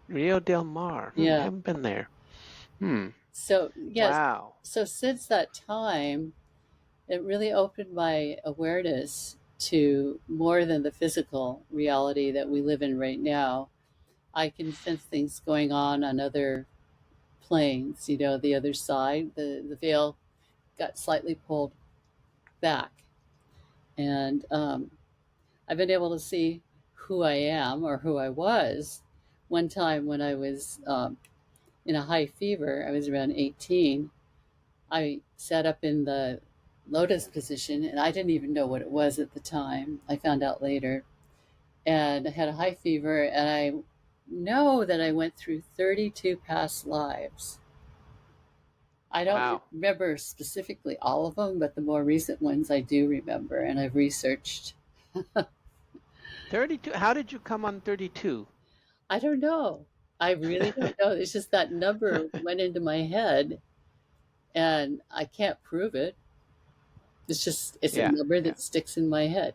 Rio del Mar. Yeah. Haven't been there. Hmm. So yes, Wow. so since that time, it really opened my awareness to more than the physical reality that we live in right now. I can sense things going on other planes, the other side. The veil got slightly pulled back. And I've been able to see who I am or who I was. One time when I was in a high fever, I was around 18. I sat up in the lotus position and I didn't even know what it was at the time. I found out later. And I had a high fever, and I know that I went through 32 past lives. I don't Wow. remember specifically all of them, but the more recent ones I do remember, and I've researched. 32. How did you come on 32? I don't know. I really don't know. It's just that number went into my head, and I can't prove it. It's a Yeah. number Yeah. that sticks in my head.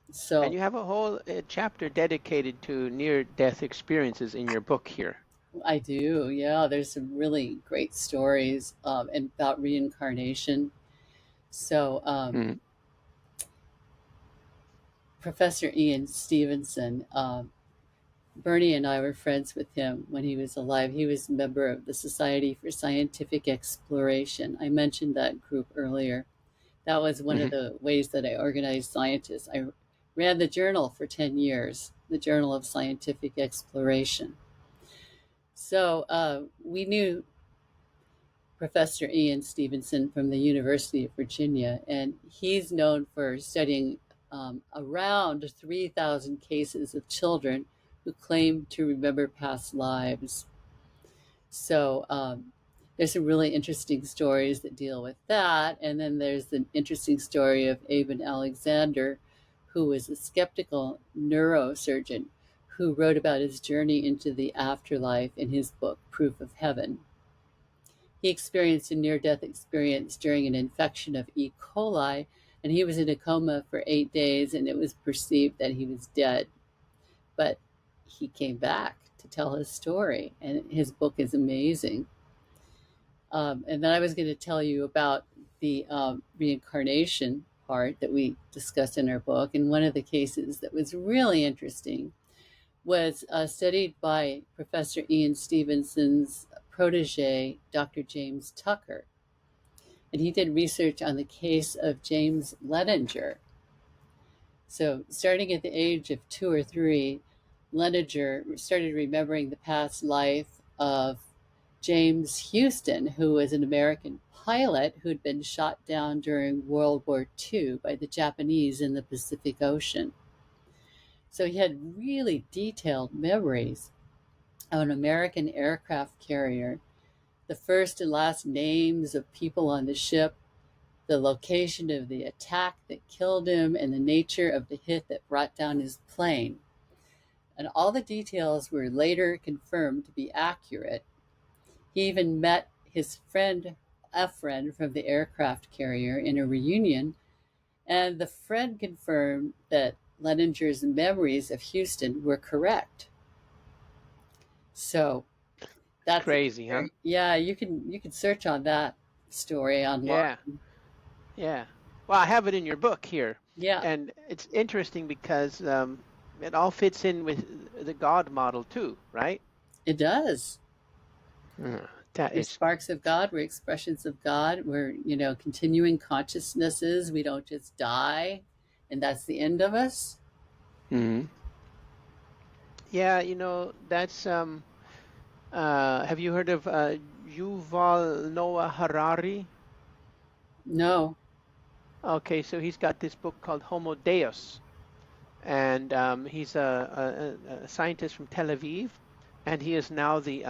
And So you have a whole chapter dedicated to near-death experiences in your book here. I do. Yeah, there's some really great stories and about reincarnation. So Hmm. Professor Ian Stevenson, Bernie and I were friends with him when he was alive. He was a member of the Society for Scientific Exploration. I mentioned that group earlier. That was one of Hmm. the ways that I organized scientists. I ran the journal for 10 years, the Journal of Scientific Exploration. So we knew Professor Ian Stevenson from the University of Virginia, and he's known for studying around 3,000 cases of children who claim to remember past lives. So there's some really interesting stories that deal with that. And then there's the interesting story of Aben Alexander, who was a skeptical neurosurgeon who wrote about his journey into the afterlife in his book, Proof of Heaven. He experienced a near death experience during an infection of E. coli, and he was in a coma for 8 days, and it was perceived that he was dead. But he came back to tell his story, and his book is amazing. And then I was going to tell you about the reincarnation part that we discussed in our book. And one of the cases that was really interesting was studied by Professor Ian Stevenson's protege, Dr. James Tucker. And he did research on the case of James Leninger. So, starting at the age of 2 or 3, Leninger started remembering the past life of James Houston, who was an American pilot who'd been shot down during World War II by the Japanese in the Pacific Ocean. So he had really detailed memories of an American aircraft carrier, the first and last names of people on the ship, the location of the attack that killed him, and the nature of the hit that brought down his plane. And all the details were later confirmed to be accurate. He even met his friend, a friend from the aircraft carrier, in a reunion, and the friend confirmed that Leninger's memories of Houston were correct. So that's Crazy, huh? yeah, you can search on that story online. Yeah. Yeah. Well, I have it in your book here, Yeah, and it's interesting because it all fits in with the God model too, right? it does. That We're is. sparks of God, we're expressions of God, we're, continuing consciousnesses. We don't just die and that's the end of us. Mhm. Yeah, that's have you heard of Yuval Noah Harari? No. Okay, so he's got this book called Homo Deus, and he's a scientist from Tel Aviv, and he is now the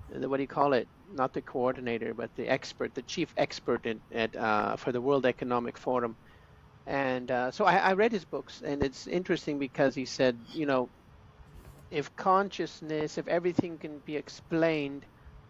what do you call it? Not the coordinator, but the expert, the chief expert for the World Economic Forum. And so I read his books, and it's interesting because he said, if consciousness, if everything can be explained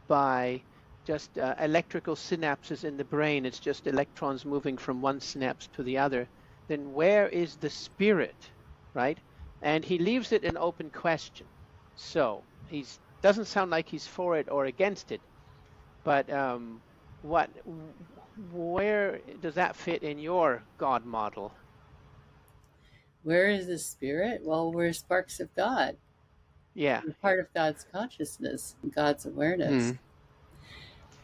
by just electrical synapses in the brain, it's just electrons moving from one synapse to the other, then where is the spirit, right? And he leaves it an open question. So he doesn't sound like he's for it or against it, but what, where does that fit in your God model? Where is the spirit? Well, we're sparks of God. Yeah, We're yeah. part of God's consciousness, God's awareness. Mm.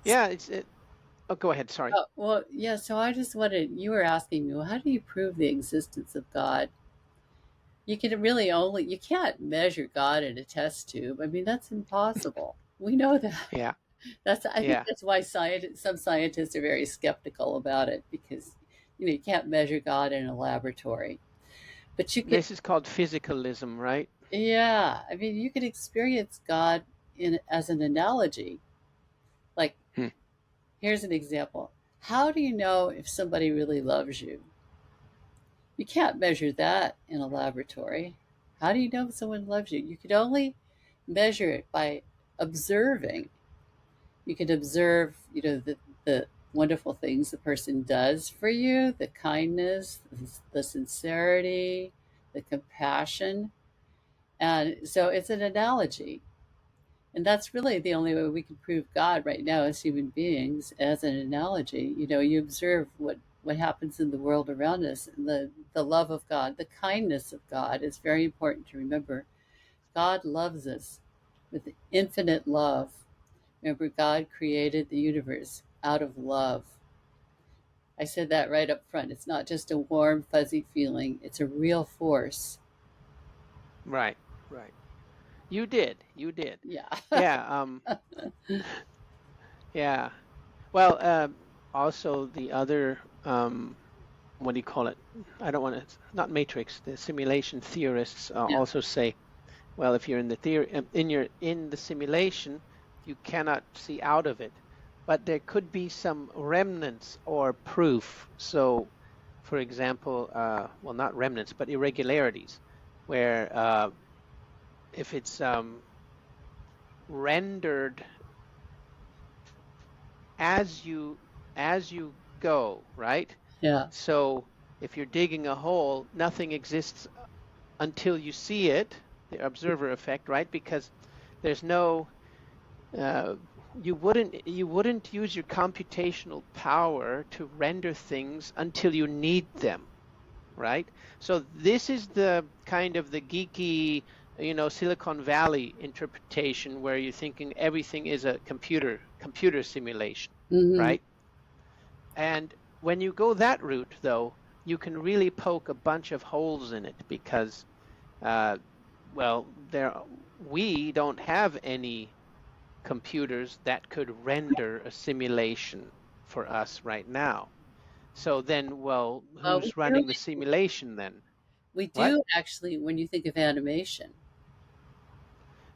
Yeah, oh, go ahead, sorry. Well, yeah, so I just wanted, you were asking me, well, how do you prove the existence of God? You can really only, you can't measure God in a test tube. I mean, that's impossible. We know that. Yeah, I think yeah. that's why some scientists are very skeptical about it because, you can't measure God in a laboratory. But you could, This is called physicalism, right? yeah, I mean, you could experience God as an analogy. Like, Hmm. here's an example. How do you know if somebody really loves you? You can't measure that in a laboratory. How do you know if someone loves you? You could only measure it by observing. You can observe, the wonderful things the person does for you, the kindness, the sincerity, the compassion. And so it's an analogy. And that's really the only way we can prove God right now as human beings, as an analogy. You observe what happens in the world around us, and the love of God, the kindness of God is very important to remember. God loves us with infinite love. Remember, God created the universe out of love. I said that right up front. It's not just a warm, fuzzy feeling, it's a real force. Right, right. You did, you did. Yeah. Yeah, yeah. Well, also the other, what do you call it? I don't want to, not matrix, the simulation theorists Yeah. also say, well, if you're in the theory, in the simulation, you cannot see out of it, but there could be some remnants or proof. So, for example, well, not remnants, but irregularities, where if it's rendered as you go, right? Yeah. So if you're digging a hole, nothing exists until you see it, the observer effect, right? Because there's no uh, you wouldn't use your computational power to render things until you need them, right? So this is the kind of the geeky, Silicon Valley interpretation where you're thinking everything is a computer simulation, Hmm. right? And when you go that route, though, you can really poke a bunch of holes in it because, uh, well, we don't have any computers that could render a simulation for us right now. So then, well, We who's do. running the simulation then? We What? do actually when you think of animation,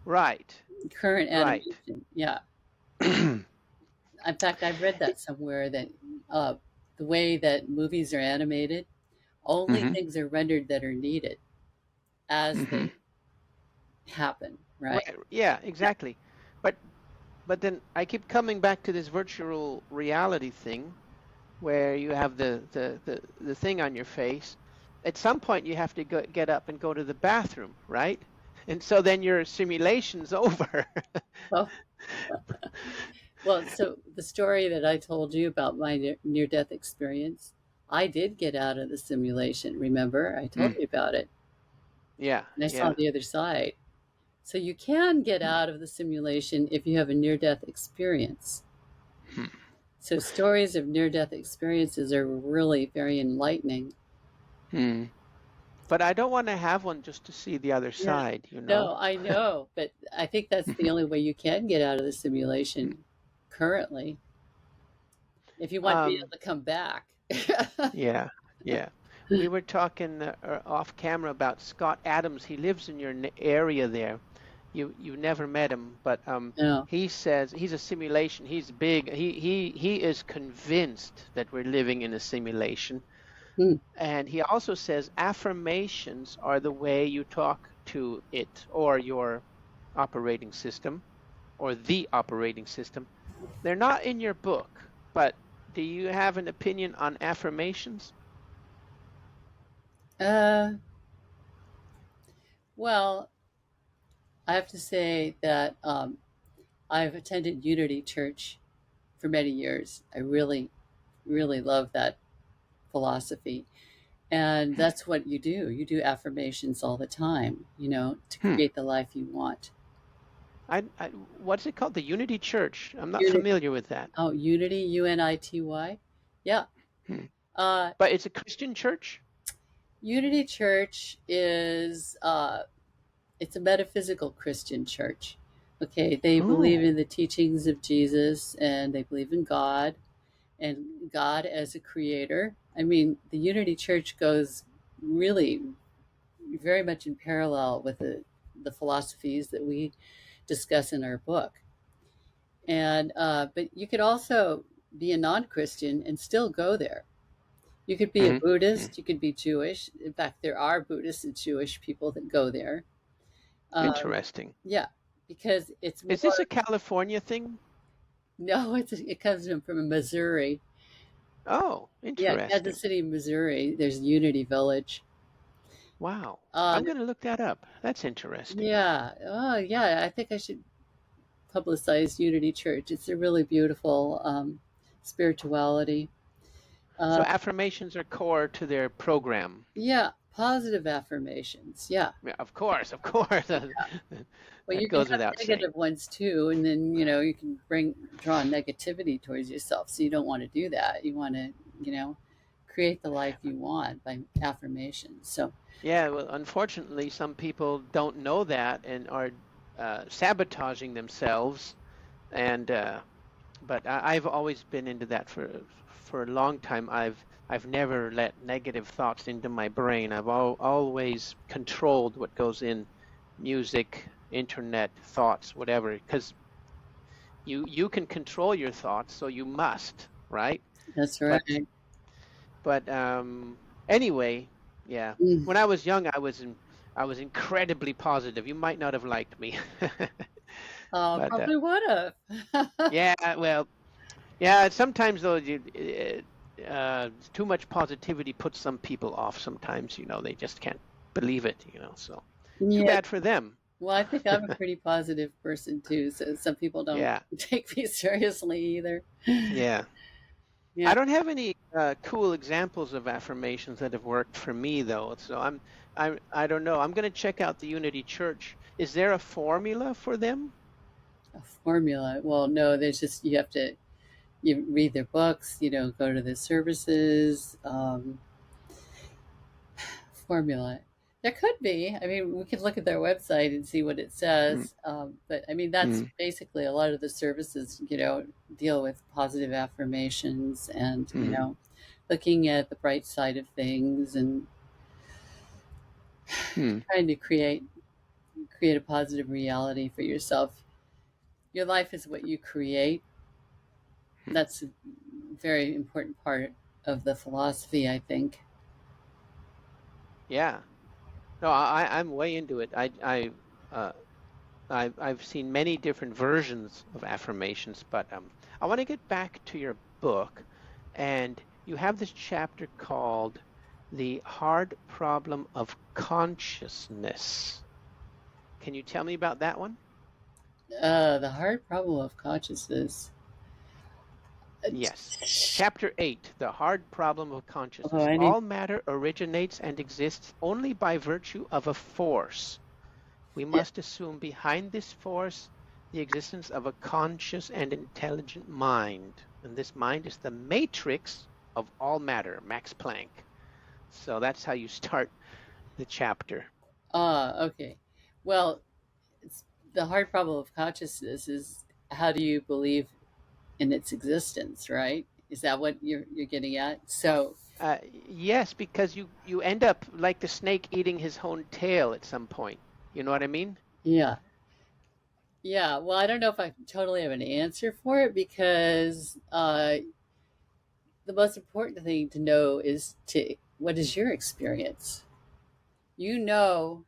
Right, current right. animation. Yeah. In fact, I've read that somewhere that uh, the way that movies are animated, only Hmm. things are rendered that are needed as Hmm. they happen, right? Right. Yeah, exactly. But then I keep coming back to this virtual reality thing where you have the thing on your face. At some point, you have to get up and go to the bathroom, right? And so then your simulation's over. Well, so the story that I told you about my near death experience, I did get out of the simulation. Remember, I told Mm. you about it, Yeah, and I saw yeah. the other side. So you can get out of the simulation if you have a near death experience. Hmm. So stories of near death experiences are really very enlightening. Hmm. But I don't want to have one just to see the other Yeah. side, you know? No, I know, but I think that's the only way you can get out of the simulation currently if you want to be able Um, to come back. yeah, yeah. We were talking off camera about Scott Adams. He lives in your area there. You never met him, but No. he says he's a simulation. He's big. He is convinced that we're living in a simulation. Hmm. And he also says affirmations are the way you talk to it or your operating system or the operating system. They're not in your book, but do you have an opinion on affirmations? Uh, well, I have to say that I've attended Unity Church for many years. I really, really love that philosophy. And that's what you do. You do affirmations all the time, to Hmm. create the life you want. What's it called? The Unity Church. I'm not Unity, familiar with that. oh, Unity, Unity. Yeah. Hmm. Uh, But it's a Christian church? Unity Church is it's a metaphysical Christian church. Okay, they believe Oh, in the teachings of Jesus and they believe in God and God as a creator. I mean, the Unity Church goes really very much in parallel with the philosophies that we discuss in our book. And but you could also be a non-Christian and still go there. You could be a hmm, hmm. Buddhist, you could be Jewish. In fact, there are Buddhist and Jewish people that go there. Um, Interesting. yeah, because it's Is this a more. California thing? No, it comes from Missouri. Oh, Yeah, Kansas interesting. City, Missouri. There's Unity Village. Wow. Uh, I'm going to look that up. That's interesting. yeah. Oh, yeah. I think I should publicize Unity Church. It's a really beautiful spirituality. So Uh, affirmations are core to their program. yeah, positive affirmations. Yeah. Yeah, of course, of course. Well, That you can goes have without saying. negative ones too, and then you can draw negativity towards yourself. So you don't want to do that. You want to you know create the life you want by affirmations. So Yeah, well, unfortunately, some people don't know that and are sabotaging themselves. And but I've always been into that for a long time. I've never let negative thoughts into my brain. I've always controlled what goes in music, internet, thoughts, whatever, because you can control your thoughts, so you must, right? that's right. But but anyway, yeah. Mm. When I was young, I was incredibly positive. You might not have liked me, but Probably would have. yeah, well, yeah. Sometimes though, too much positivity puts some people off. Sometimes, they just can't believe it. So too Yeah. bad for them. Well, I think I'm a pretty positive person too, so some people don't Yeah, take me seriously either. yeah. Yeah. I don't have any cool examples of affirmations that have worked for me though. So I don't know. I'm going to check out the Unity Church. Is there a formula for them? A formula. Well, no, there's just you read their books, go to the services. Formula. There could be. I mean, we could look at their website and see what it Mm, says. But I mean, that's mm, basically a lot of the services, deal with positive affirmations and, mm, looking at the bright side of things and mm. trying to create a positive reality for yourself. Your life is what you create. That's a very important part of the philosophy, I think. Yeah. No, I'm way into it. Uh, I've seen many different versions of affirmations, but I want to get back to your book, and you have this chapter called "The Hard Problem of Consciousness." Can you tell me about that one? The hard problem of consciousness. Yes. Chapter 8, The Hard Problem of Oh, Consciousness. I need. All matter originates and exists only by virtue of a force. We Yeah. must assume behind this force the existence of a conscious and intelligent mind. And this mind is the matrix of all matter, Max Planck. So that's how you start the chapter. Okay. Well, it's the hard problem of consciousness is how do you believe in its existence, right? Is that what you're getting at? So, Yes, because you end up like the snake eating his own tail at some point. You know what I mean? yeah. Yeah, well, I don't know if I totally have an answer for it because the most important thing to know is to what is your experience? You know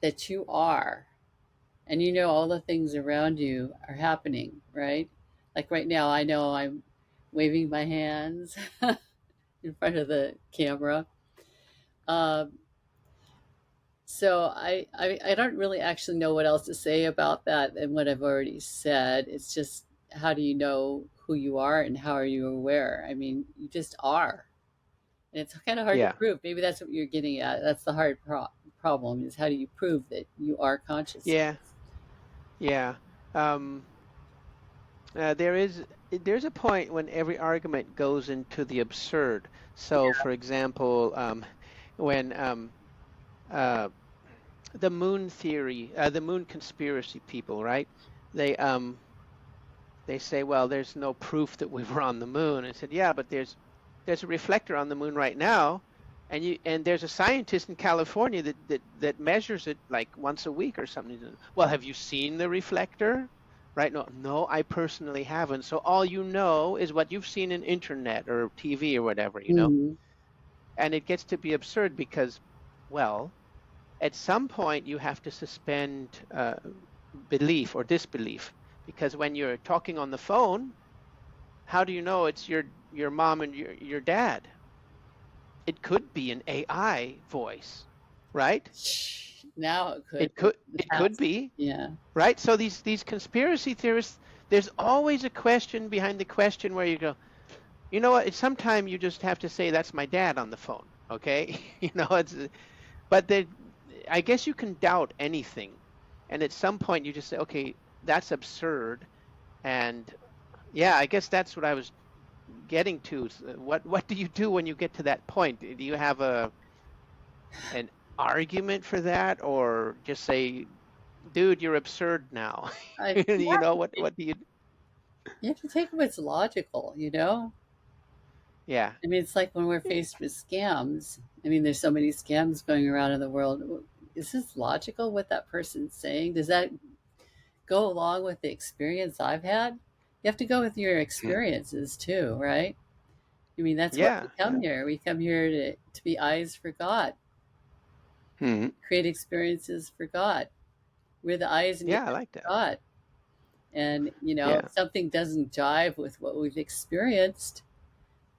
that you are. and you know all the things around you are happening, right? Like right now, I know I'm waving my hands in front of the camera. Um, so I don't really actually know what else to say about that than what I've already said. It's just, how do you know who you are and how are you aware? I mean, you just are. And it's kind of hard to Yeah, prove. Maybe that's what you're getting at. That's the hard problem, is how do you prove that you are conscious? yeah, yeah. Um, there's a point when every argument goes into the absurd. So, for example, when uh, the moon theory, the moon conspiracy people, right? They um, they say, well, there's no proof that we were on the moon. I said, yeah, but there's a reflector on the moon right now, and there's a scientist in California that measures it like once a week or something. Well, have you seen the reflector? Right? No, no, I personally haven't. So all you know is what you've seen in internet or TV or whatever, you know? Hmm. And it gets to be absurd because, well, at some point you have to suspend belief or disbelief, because when you're talking on the phone, how do you know it's your mom and your dad? It could be an AI voice, right? Now it could, It but could in the it could past, be, yeah. right? So these conspiracy theorists, there's always a question behind the question where you go, you know what? It's sometime you just have to say that's my dad on the phone, okay? You know, but I guess you can doubt anything, and at some point you just say, okay, that's absurd, and yeah, I guess that's what I was getting to. What do you do when you get to that point? Do you have an argument for that, or just say, dude, you're absurd now? I, You know, yeah, what do you? you have to take what's logical, you know? Yeah. I mean, it's like when we're faced with scams. I mean, there's so many scams going around in the world. Is this logical what that person's saying? Does that go along with the experience I've had? You have to go with your Mm. experiences too, right? I mean, that's why we Yeah, come yeah. here. We come here to be eyes for God, Hmm. create experiences for God. We're the eyes and ears Yeah, I like of that. God. And, you know, Yeah. if something doesn't jive with what we've experienced,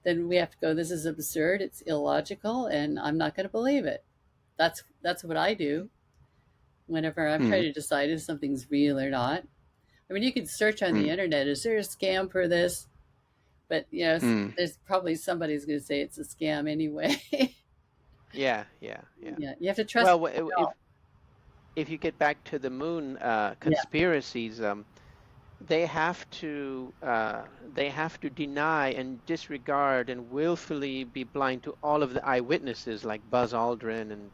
then we have to go, this is absurd, it's illogical, and I'm not going to believe it. That's what I do whenever I'm Hmm. trying to decide if something's real or not. I mean, you can search on the Hmm. internet, is there a scam for this? But, you know, Hmm. there's probably somebody's going to say it's a scam anyway. Yeah, yeah, yeah. Yeah, you have to trust Well, what you know. if you get back to the moon Yeah, conspiracies, they have to deny and disregard and willfully be blind to all of the eyewitnesses, like Buzz Aldrin. And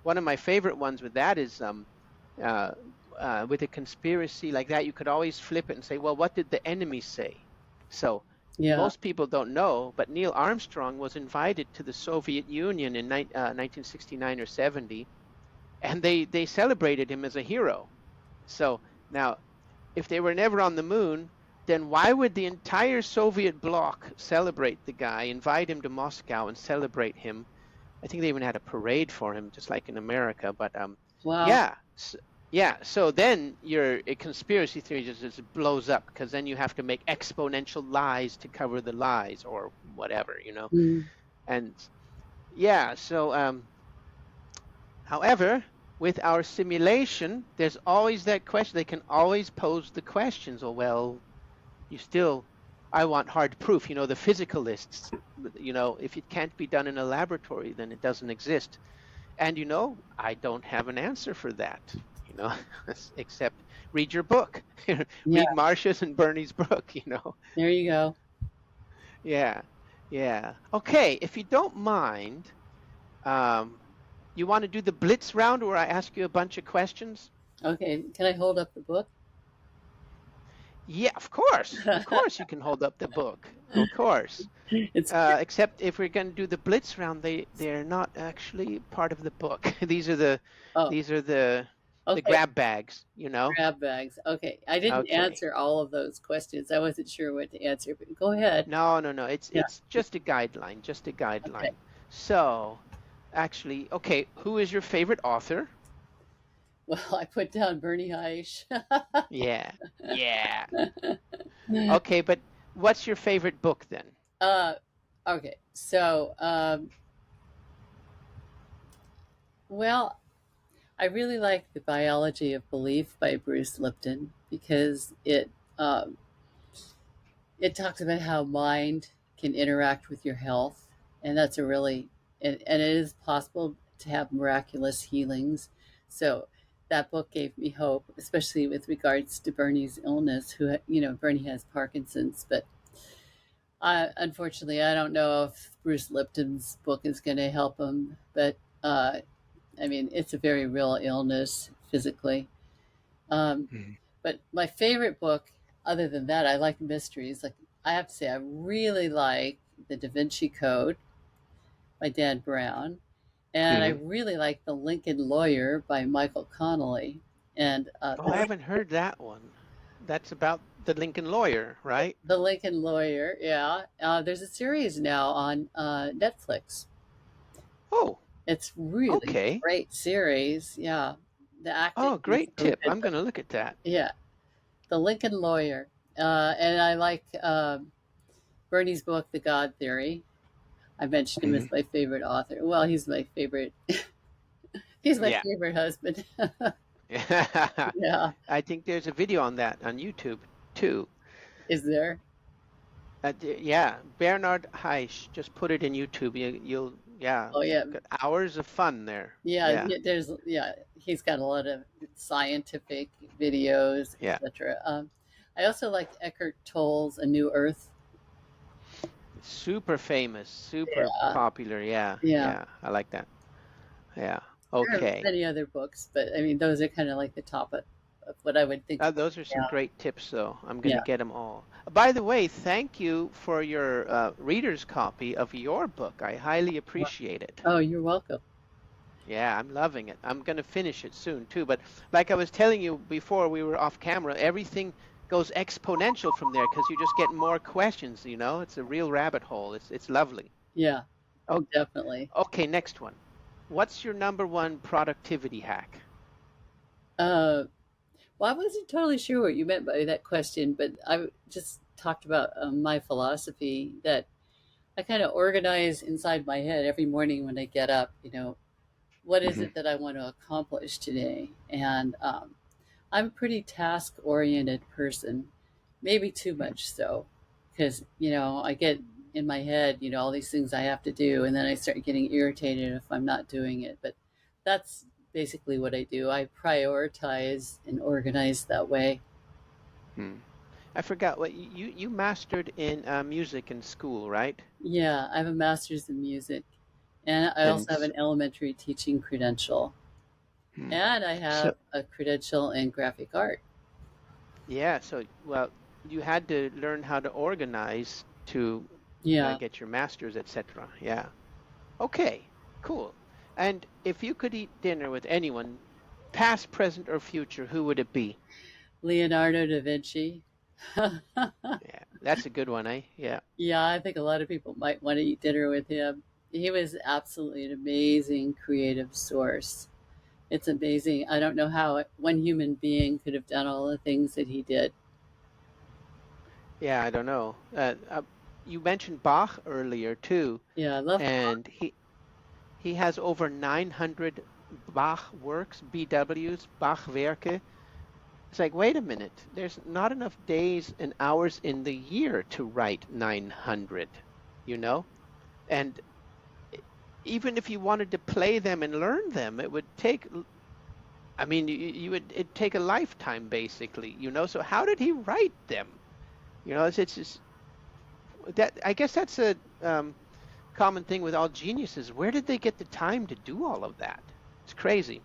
one of my favorite ones with that is uh, with a conspiracy like that, you could always flip it and say, well, what did the enemy say? So yeah, most people don't know, but Neil Armstrong was invited to the Soviet Union in 1969 or 70, and they celebrated him as a hero. So now, if they were never on the moon, then why would the entire Soviet bloc celebrate the guy, invite him to Moscow and celebrate him? I think they even had a parade for him, just like in America. But wow. yeah, yeah. So then your a conspiracy theory just blows up, because then you have to make exponential lies to cover the lies or whatever, you know. Mm. And yeah, so however, with our simulation, there's always that question. They can always pose the questions. Oh, well, you still, I want hard proof. You know, the physicalists, you know, if it can't be done in a laboratory, then it doesn't exist. And, you know, I don't have an answer for that, you know, except read your book, Yeah, read Marsha's and Bernie's book, you know. there you go. Yeah, yeah. Okay, if you don't mind, um, you want to do the blitz round where I ask you a bunch of questions? Okay, can I hold up the book? Yeah, of course. Of course you can hold up the book. Of course. It's Except if we're going to do the blitz round, they're not actually part of the book. oh, These are the okay. grab bags, you know? Grab bags. Okay, I didn't Okay. answer all of those questions. I wasn't sure what to answer, but go ahead. No, no, no. Yeah. It's just a guideline, just a Okay. guideline. So, actually, okay, who is your favorite author? Well, I put down Bernie Haisch. Yeah. Yeah. Okay, but what's your favorite book then? uh, okay, so well, I really like The Biology of Belief by Bruce Lipton because um, it talks about how mind can interact with your health, and that's a really and it is possible to have miraculous healings. So that book gave me hope, especially with regards to Bernie's illness. Bernie has Parkinson's, but unfortunately, I don't know if Bruce Lipton's book is going to help him. But I mean, it's a very real illness physically. Um, Mhm. but my favorite book, other than that, I like mysteries. Like I have to say, I really like The Da Vinci Code by Dan Brown, and I Hmm. really like The Lincoln Lawyer by Michael Connolly. And Oh, I haven't heard that one. That's about the Lincoln Lawyer, right? The Lincoln Lawyer, yeah. There's a series now on Netflix. Oh, It's really okay. great series. Yeah, the acting Oh, is great so tip. good. I'm But going to look at that. yeah, The Lincoln Lawyer, and I like Bernie's book, The God Theory. I mentioned him Hmm. as my favorite author. Well, he's my favorite. He's my Yeah. favorite husband. Yeah, I think there's a video on that on YouTube too. is there? Yeah, Bernard Haisch. Just put it in YouTube. Yeah, Oh yeah, got hours of fun there. yeah. Yeah, There's He's got a lot of scientific videos, yeah. etc. I also like Eckhart Tolle's A New Earth. Super famous, super Yeah, popular. Yeah, yeah. yeah. I like that. Yeah. There are Okay. many other books, but I mean, those are kind of like the top of what I would think. Those are some Yeah, great tips, though. I'm going to yeah. get them all. By the way, thank you for your reader's copy of your book. I highly appreciate it. Oh, you're welcome. Yeah, I'm loving it. I'm going to finish it soon, too. But like I was telling you before we were off camera, everything goes exponential from there because you just get more questions, you know? It's a real rabbit hole. It's lovely. Yeah, Oh, definitely. okay, next one. What's your number one productivity hack? Uh, well, I wasn't totally sure what you meant by that question, but I just talked about my philosophy that I kind of organize inside my head every morning when I get up. What is Hmm. it that I want to accomplish today? And I'm a pretty task oriented person, maybe too much so, because, I get in my head, all these things I have to do, and then I start getting irritated if I'm not doing it. But that's basically what I do. I prioritize and organize that way. Hmm. I forgot what you mastered in music in school, right? Yeah, I have a master's in music, and I And also have an elementary teaching credential, hmm. and I So have a credential in graphic art. yeah, so well, you had to learn how to organize to Yeah. get your masters, etc. Yeah. Okay, cool. And if you could eat dinner with anyone, past, present, or future, who would it be? Leonardo da Vinci. Yeah, that's a good one, eh? Yeah. Yeah, I think a lot of people might want to eat dinner with him. He was absolutely an amazing creative source. It's amazing. I don't know how one human being could have done all the things that he did. Yeah, I don't know. You mentioned Bach earlier too, Yeah, I love. and he has over 900 Bach works, BWs, Bach Werke. It's like, wait a minute, there's not enough days and hours in the year to write 900, you know? And even if you wanted to play them and learn them, it would take, I mean, it'd take a lifetime basically, you know? So how did he write them? You know, it's just that, I guess that's a common thing with all geniuses. Where did they get the time to do all of that? It's crazy.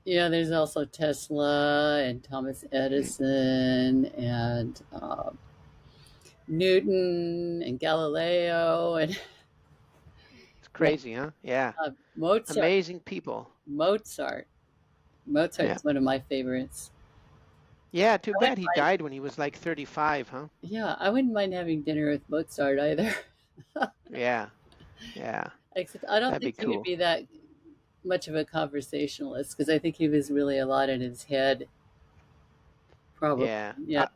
Yeah, there's also Tesla and Thomas Hmm. Edison and Newton and Galileo and It's yeah, crazy, huh? Yeah. Mozart. Amazing people. Mozart. Yeah. Mozart's one of my favorites. Yeah, too I bad wouldn't he mind. died when he was like 35, huh? Yeah, I wouldn't mind having dinner with Mozart either. Yeah, yeah, Except I don't that'd be think he would cool. be that. much of a conversationalist because I think he was really a lot in his head, probably. Yeah. Yeah.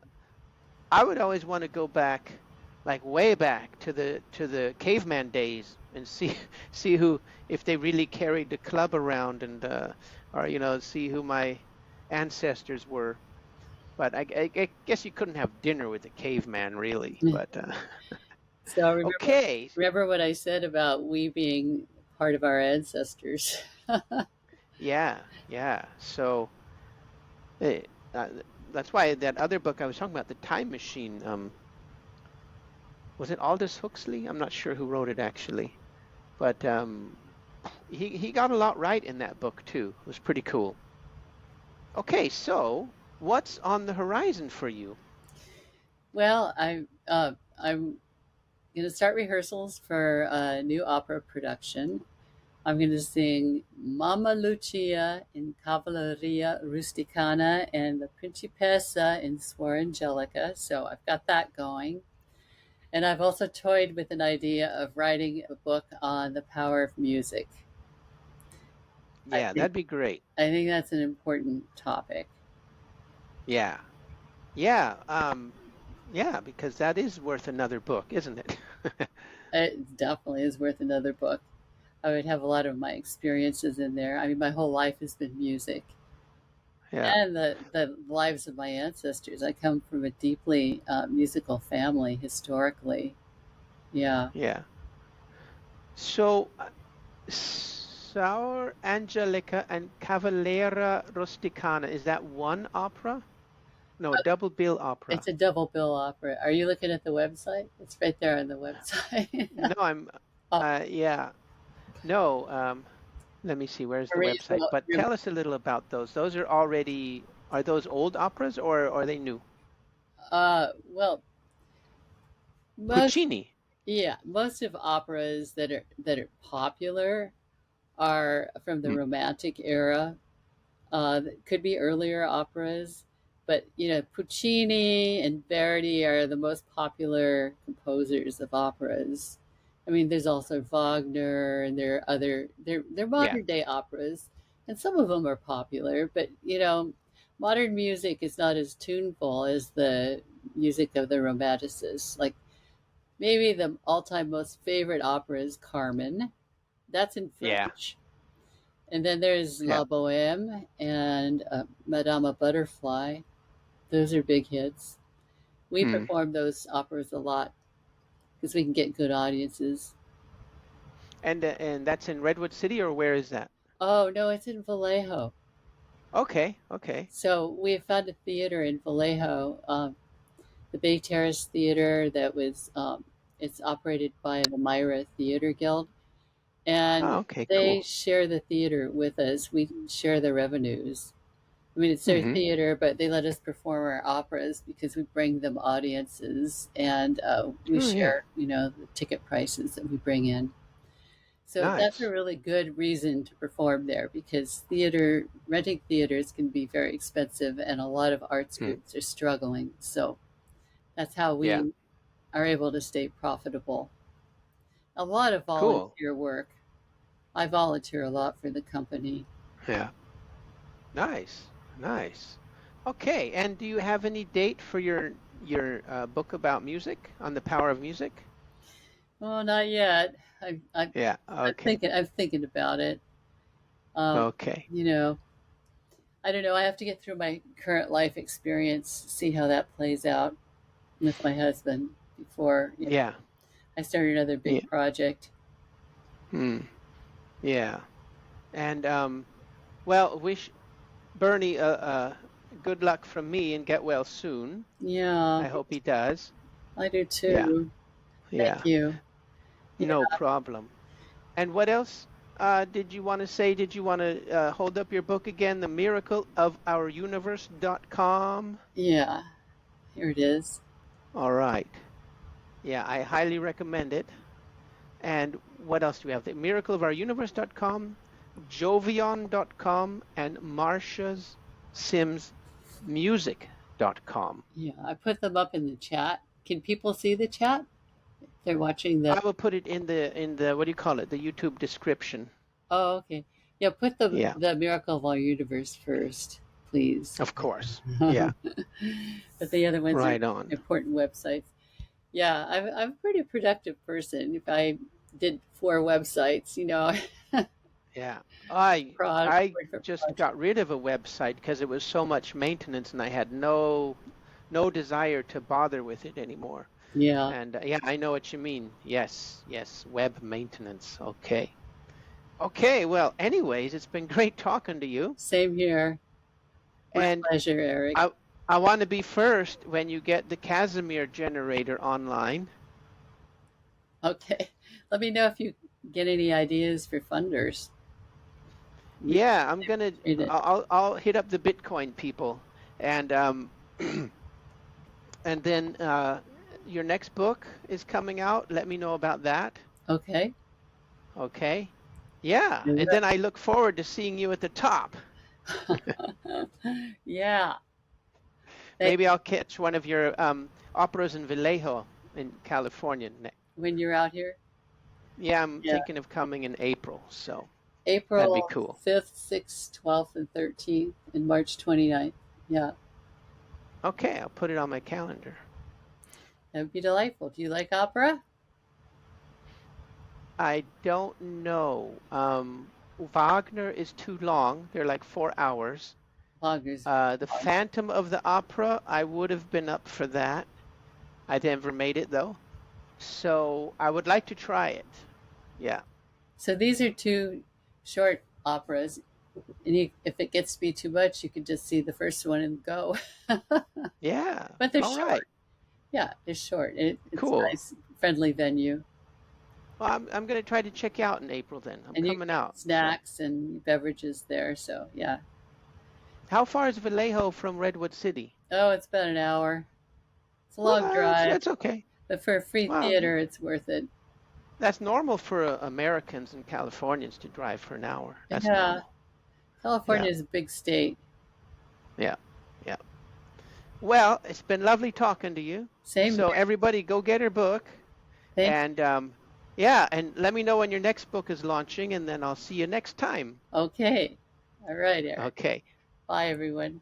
I would always want to go back, like way back to the caveman days and see see who if they really carried the club around and or see who my ancestors were. But I guess you couldn't have dinner with a caveman really. But So okay, remember what I said about we being part of our ancestors. yeah, yeah. So eh, uh, that's why that other book I was talking about, the Time Machine. Was it Aldous Huxley? I'm not sure who wrote it actually, but he got a lot right in that book too. It was pretty cool. Okay, so what's on the horizon for you? Well, I'm going to start rehearsals for a new opera production. I'm going to sing Mamma Lucia in Cavalleria Rusticana and the Principessa in Suor Angelica. So I've got that going. And I've also toyed with an idea of writing a book on the power of music. I Yeah, think that'd be great. I think that's an important topic. Yeah, yeah, yeah, because that is worth another book, isn't it? It definitely is worth another book. I would have a lot of my experiences in there. I mean, my whole life has been music Yeah, and the lives of my ancestors. I come from a deeply musical family historically. Yeah. yeah. So, Sour Angelica and Cavalera Rusticana, is that one opera? No, a double bill opera. It's a double bill opera. Are you looking at the website? It's right there on the website. No, I'm, Oh, yeah, no, let me see, where's the Maria, website? But tell us a little about those. Those are already, are those old operas or are they new? well, most Puccini. yeah, most of operas that are popular are from the Hmm. Romantic era. That could be earlier operas, but Puccini and Verdi are the most popular composers of operas. I mean, there's also Wagner, and there are other they're Yeah, modern day operas, and some of them are popular. But modern music is not as tuneful as the music of the Romanticists. Like maybe the all-time most favorite opera is Carmen. That's in yeah, French. And then there's yeah. La Boheme and Madame Butterfly. Those are big hits. We Hmm. perform those operas a lot because we can get good audiences. And that's in Redwood City or where is that? Oh, no, it's in Vallejo. Okay, okay. So we found a theater in Vallejo, the Bay Terrace Theater it's operated by the Myra Theater Guild. And Oh, okay, they cool. share the theater with us. We share the revenues. I mean, it's their Hmm. theater, but they let us perform our operas because we bring them audiences and we Oh, yeah. share, the ticket prices that we bring in. So that's a Nice. really good reason to perform there because renting theaters can be very expensive and a lot of arts Hmm. groups are struggling. So that's how Yeah. we are able to stay profitable. A lot of Cool. volunteer work. I volunteer a lot for the company. Yeah. Nice. Nice. Okay. And do you have any date for your book about music on the power of music? Oh, not yet. Yeah. Okay. I'm thinking about it. Um, Okay. you know, I don't know. I have to get through my current life experience, see how that plays out with my husband before Yeah. I start another Yeah. big project. Hmm. Yeah. And well, wish Bernie good luck from me and get well soon. Yeah, I hope he does. I do Yeah. too. Thank Yeah. you. Yeah. No problem. And what else did you want to say? Did you want to hold up your book again, The Miracle of Our Universe.com? Yeah. Here it is. All right. Yeah, I highly recommend it. And what else do we have? The Miracle of Our Universe.com, Jovion.com, and Marsha's Sims Music.com. Yeah, I put them up in the chat. Can people see the chat? They're watching the. I will put it in the what do you call it? The YouTube description. Oh, okay. Yeah, put Yeah, the Miracle of Our Universe first, please. of course. Yeah, But the other ones are right on. important websites. Yeah, I'm a pretty productive person. If I did 4 websites, Yeah. I I for just project. got rid of a website because it was so much maintenance and I had no desire to bother with it anymore. Yeah, And yeah, I know what you mean. Yes, yes, web maintenance. Okay. Okay, well, anyways, it's been great talking to you. same here. My And pleasure, Eric. I I want to be first when you get the Casimir generator online. Okay. Let me know if you get any ideas for funders. Maybe Yeah, I'm gonna read it. I'll hit up the Bitcoin people and and then your next book is coming out. Let me know about that. Okay. Okay. Yeah, Do and then I look forward to seeing you at the top. it. Yeah. Thank Maybe I'll catch one of your operas in Vallejo in California. when you're out here. Yeah, I'm Yeah. thinking of coming in April, so that'd be April cool. 5th, 6th, 12th, and 13th, and March 29th. Yeah. Okay, I'll put it on my calendar. That would be delightful. Do you like opera? I don't know. Wagner is too long. They're like 4 hours. Wagner's The Phantom of the Opera, I would have been up for that. I never made it though. So I would like to try it. Yeah. So these are 2 short operas. And if it gets to be too much, you can just see the first one and go. Yeah. But they're All right. short. Yeah, they're short. It's Cool. nice, friendly venue. Well, I'm going to try to check you out in April then. I'm And you coming get out. So, snacks and beverages there. So, yeah. how far is Vallejo from Redwood City? Oh, it's about an hour. It's a long Well, drive. it's okay. But for free Well, theater, it's worth it. that's normal for Americans and Californians to drive for an hour. That's Yeah. normal. Yeah. California is a big state. Yeah. Yeah. Well, it's been lovely talking to you. Same So here. everybody go get her book Thank and yeah, and let me know when your next book is launching and then I'll see you next time. you. Okay. All right, Eric. Okay. Bye, everyone.